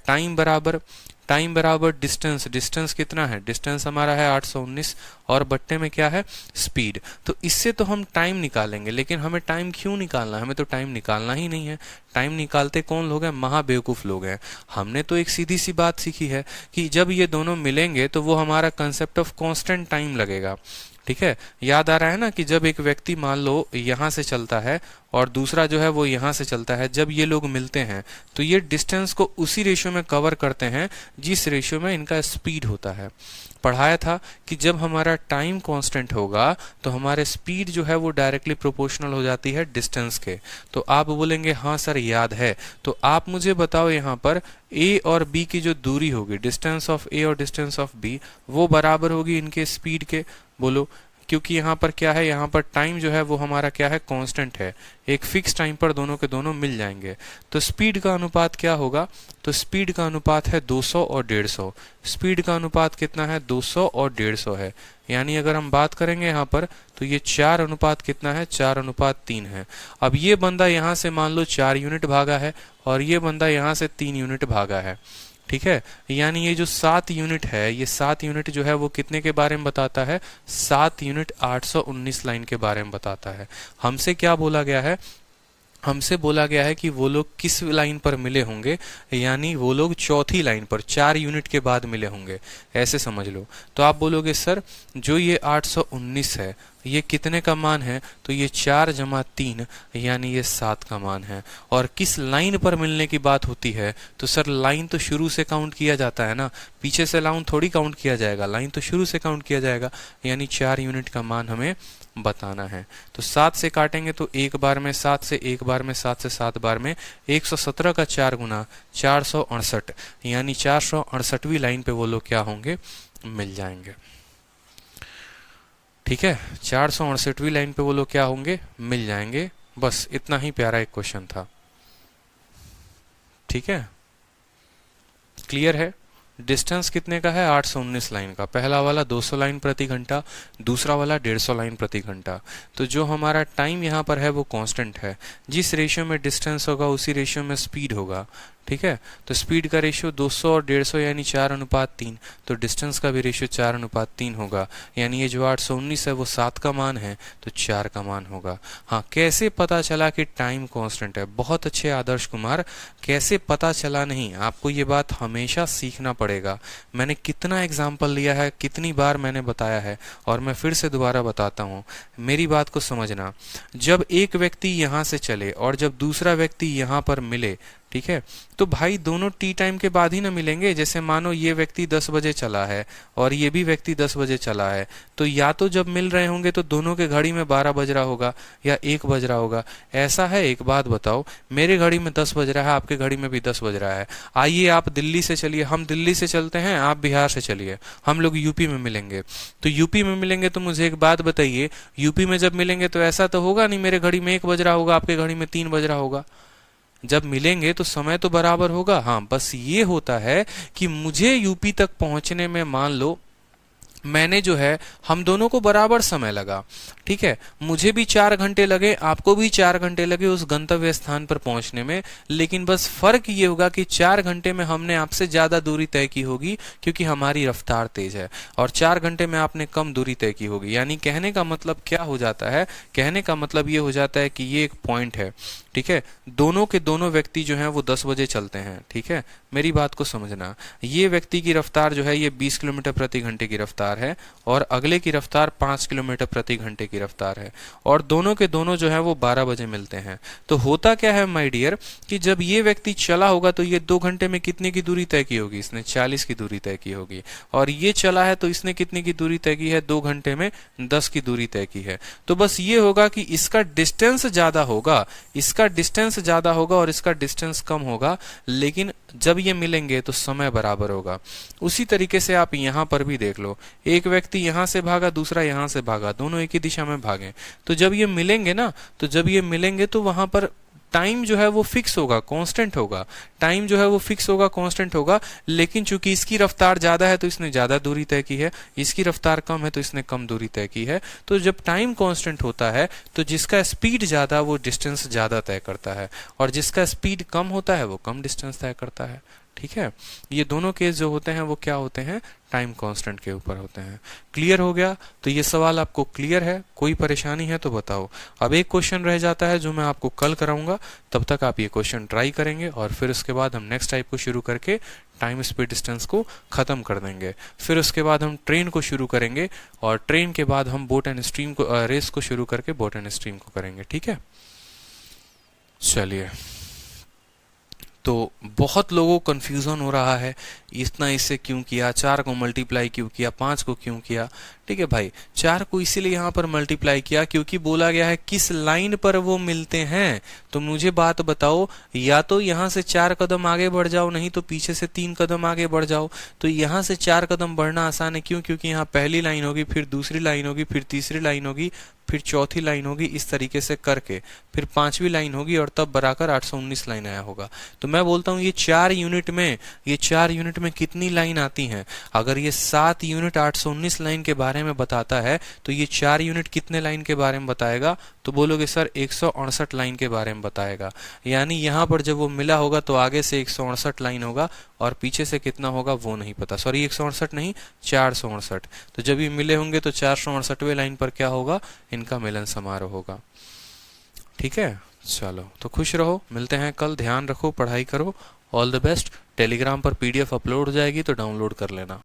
Speaker 1: टाइम बराबर डिस्टेंस। डिस्टेंस कितना है, डिस्टेंस हमारा है 819 और बट्टे में क्या है, स्पीड। तो इससे तो हम टाइम निकालेंगे, लेकिन हमें टाइम क्यों निकालना है, हमें तो टाइम निकालना ही नहीं है। टाइम निकालते कौन लोग हैं, महाबेवकूफ लोग हैं। हमने तो एक सीधी सी बात सीखी है कि जब ये दोनों मिलेंगे तो वो हमारा कंसेप्ट ऑफ कांस्टेंट टाइम लगेगा। ठीक है, याद आ रहा है ना कि जब एक व्यक्ति मान लो यहां से चलता है और दूसरा जो है वो यहां से चलता है, जब ये लोग मिलते हैं तो ये डिस्टेंस को उसी रेशियो में कवर करते हैं जिस रेशियो में इनका स्पीड होता है। पढ़ाया था कि जब हमारा टाइम कांस्टेंट होगा तो हमारे स्पीड जो है वो डायरेक्टली प्रोपोर्शनल हो जाती है डिस्टेंस के। तो आप बोलेंगे हाँ सर याद है, तो आप मुझे बताओ यहाँ पर ए और बी की जो दूरी होगी, डिस्टेंस ऑफ ए और डिस्टेंस ऑफ बी, वो बराबर होगी इनके स्पीड के। बोलो, क्योंकि यहाँ पर क्या है, यहाँ पर टाइम जो है वो हमारा क्या है, कांस्टेंट है, एक फिक्स टाइम पर दोनों के दोनों मिल जाएंगे। तो स्पीड का अनुपात क्या होगा, तो स्पीड का अनुपात है 200 और 150। स्पीड का अनुपात कितना है, 200 और 150 है। यानी अगर हम बात करेंगे यहाँ पर तो ये 4 अनुपात कितना है, 4:3 है। अब ये बंदा यहाँ से मान लो 4 यूनिट भागा है और ये बंदा यहाँ से 3 यूनिट भागा है। ठीक है, यानी ये जो 7 यूनिट है, ये 7 यूनिट जो है वो कितने के बारे में बताता है, 7 यूनिट 819 लाइन के बारे में बताता है। हमसे क्या बोला गया है, हमसे बोला गया है कि वो लोग किस लाइन पर मिले होंगे, यानी वो लोग चौथी लाइन पर 4 यूनिट के बाद मिले होंगे, ऐसे समझ लो। तो आप बोलोगे सर जो ये 819 है ये कितने का मान है, तो ये 4 + 3 यानी ये 7 का मान है। और किस लाइन पर मिलने की बात होती है, तो सर लाइन तो शुरू से काउंट किया जाता है ना, पीछे से लाइन थोड़ी काउंट किया जाएगा, लाइन तो शुरू से काउंट किया जाएगा, यानी 4 यूनिट का मान हमें बताना है। तो 7 से काटेंगे तो एक बार में 7 से, एक बार में 7 से, 7 बार में 117 का 4 गुना 468, यानी 468वीं लाइन पे वो लोग क्या होंगे, मिल जाएंगे। ठीक है, 468वीं लाइन पे वो लोग क्या होंगे, मिल जाएंगे। बस इतना ही प्यारा एक क्वेश्चन था। ठीक है, क्लियर है। डिस्टेंस कितने का है, 819 लाइन का। पहला वाला 200 लाइन प्रति घंटा, दूसरा वाला 150 लाइन प्रति घंटा। तो जो हमारा टाइम यहाँ पर है वो कांस्टेंट है, जिस रेशियो में डिस्टेंस होगा उसी रेशियो में स्पीड होगा। ठीक है, तो स्पीड का रेशियो 200 और 150 यानी 4:3, तो डिस्टेंस का भी रेशियो 4:3 होगा, यानी ये जो 819 है वो 7 का मान है तो 4 का मान होगा। हाँ, कैसे पता चला कि टाइम कांस्टेंट है, बहुत अच्छे आदर्श कुमार, कैसे पता चला नहीं, आपको ये बात हमेशा सीखना पड़ेगा। मैंने कितना एग्जाम्पल लिया है, कितनी बार मैंने बताया है, और मैं फिर से दोबारा बताता हूँ, मेरी बात को समझना। जब एक व्यक्ति यहाँ से चले और जब दूसरा व्यक्ति यहाँ पर मिले, ठीक है, तो भाई दोनों टी टाइम के बाद ही ना मिलेंगे। जैसे मानो ये व्यक्ति 10 बजे चला है और ये भी व्यक्ति 10 बजे चला है, तो या तो जब मिल रहे होंगे तो दोनों के घड़ी में 12 बज रहा होगा या 1 बज रहा होगा। ऐसा है, एक बात बताओ, मेरे घड़ी में 10 बज रहा है, आपके घड़ी में भी 10 बज रहा है। आइए आप दिल्ली से चलिए, हम दिल्ली से चलते हैं, आप बिहार से चलिए, हम लोग यूपी में मिलेंगे। तो यूपी में मिलेंगे तो मुझे एक बात बताइए, यूपी में जब मिलेंगे तो ऐसा तो होगा नहीं मेरे घड़ी में 1 बज रहा होगा, आपके घड़ी में 3 बज रहा होगा। जब मिलेंगे तो समय तो बराबर होगा। हाँ, बस ये होता है कि मुझे यूपी तक पहुंचने में मान लो मैंने जो है, हम दोनों को बराबर समय लगा। ठीक है, मुझे भी 4 घंटे लगे, आपको भी 4 घंटे लगे उस गंतव्य स्थान पर पहुंचने में, लेकिन बस फर्क ये होगा कि 4 घंटे में हमने आपसे ज्यादा दूरी तय की होगी क्योंकि हमारी रफ्तार तेज है, और 4 घंटे में आपने कम दूरी तय की होगी। यानी कहने का मतलब क्या हो जाता है, कहने का मतलब ये हो जाता है कि ये एक पॉइंट है। ठीक है, दोनों के दोनों व्यक्ति जो हैं वो 10 बजे चलते हैं। ठीक है, मेरी बात को समझना, ये व्यक्ति की रफ्तार जो है ये 20 किलोमीटर प्रति घंटे की रफ्तार है और अगले की रफ्तार 5 किलोमीटर प्रति घंटे की रफ्तार है और दोनों के दोनों जो है वो 12 बजे मिलते हैं। तो होता क्या है माय डियर कि जब ये व्यक्ति चला होगा तो ये 2 घंटे में कितने की दूरी तय की होगी, इसने 40 की दूरी तय की होगी, और ये चला है तो इसने कितने की दूरी तय की है, 2 घंटे में 10 की दूरी तय की है। तो बस ये होगा कि इसका डिस्टेंस ज्यादा होगा, इसका डिस्टेंस ज्यादा होगा और इसका डिस्टेंस कम होगा, लेकिन जब ये मिलेंगे तो समय बराबर होगा। उसी तरीके से आप यहां पर भी देख लो, एक व्यक्ति यहां से भागा, दूसरा यहां से भागा, दोनों एक ही दिशा में भागे, तो जब ये मिलेंगे ना, तो जब ये मिलेंगे तो वहां पर टाइम जो है वो फिक्स होगा, कांस्टेंट होगा, टाइम जो है वो फिक्स होगा, कांस्टेंट होगा। लेकिन चूंकि इसकी रफ्तार ज्यादा है तो इसने ज्यादा दूरी तय की है, इसकी रफ्तार कम है तो इसने कम दूरी तय की है। तो जब टाइम कांस्टेंट होता है तो जिसका स्पीड ज्यादा वो डिस्टेंस ज्यादा तय करता है और जिसका स्पीड कम होता है वो कम डिस्टेंस तय करता है। ठीक है, ये दोनों केस जो होते हैं वो क्या होते हैं, टाइम कांस्टेंट के ऊपर होते हैं। क्लियर हो गया? तो ये सवाल आपको क्लियर है? कोई परेशानी है तो बताओ। अब एक क्वेश्चन रह जाता है जो मैं आपको कल कराऊंगा, तब तक आप ये क्वेश्चन ट्राई करेंगे और फिर उसके बाद हम नेक्स्ट टाइप को शुरू करके टाइम स्पीड डिस्टेंस को खत्म कर देंगे। फिर उसके बाद हम ट्रेन को शुरू करेंगे और ट्रेन के बाद हम बोट एंड स्ट्रीम को रेस को शुरू करके बोट एंड स्ट्रीम को करेंगे। ठीक है, चलिए। तो बहुत लोगों को कंफ्यूजन हो रहा है, इतना इससे क्यों किया, 4 को मल्टीप्लाई क्यों किया, 5 को क्यों किया। ठीक है भाई, 4 को इसीलिए यहाँ पर मल्टीप्लाई किया क्योंकि बोला गया है किस लाइन पर वो मिलते हैं। तो मुझे बात बताओ, या तो यहाँ से 4 कदम आगे बढ़ जाओ, नहीं तो पीछे से 3 कदम आगे बढ़ जाओ। तो यहाँ से 4 कदम बढ़ना आसान है, क्यों? क्योंकि यहाँ पहली लाइन होगी, फिर दूसरी लाइन होगी, फिर तीसरी लाइन होगी, फिर चौथी लाइन होगी, इस तरीके से करके फिर 5वीं लाइन होगी और तब बराबर 819 लाइन आया होगा। तो मैं बोलता हूँ ये 4 यूनिट में कितनी लाइन आती हैं? अगर ये 7 यूनिट 819 लाइन के बारे में बताता है तो ये 4 यूनिट कितने लाइन के बारे में बताएगा? तो बोलोगे सर 168 लाइन के बारे में बताएगा। यानी यहाँ पर जब वो मिला होगा तो आगे से 168 लाइन होगा और पीछे से कितना होगा वो नहीं पता। सॉरी, 168 नहीं, 468। तो जब ये मिले होंगे तो 468वें लाइन पर क्या होगा, इनका मिलन समारोह होगा। ठीक है, चलो तो खुश रहो, मिलते हैं कल। ध्यान रखो, पढ़ाई करो, ऑल द बेस्ट। टेलीग्राम पर PDF अपलोड हो जाएगी तो डाउनलोड कर लेना।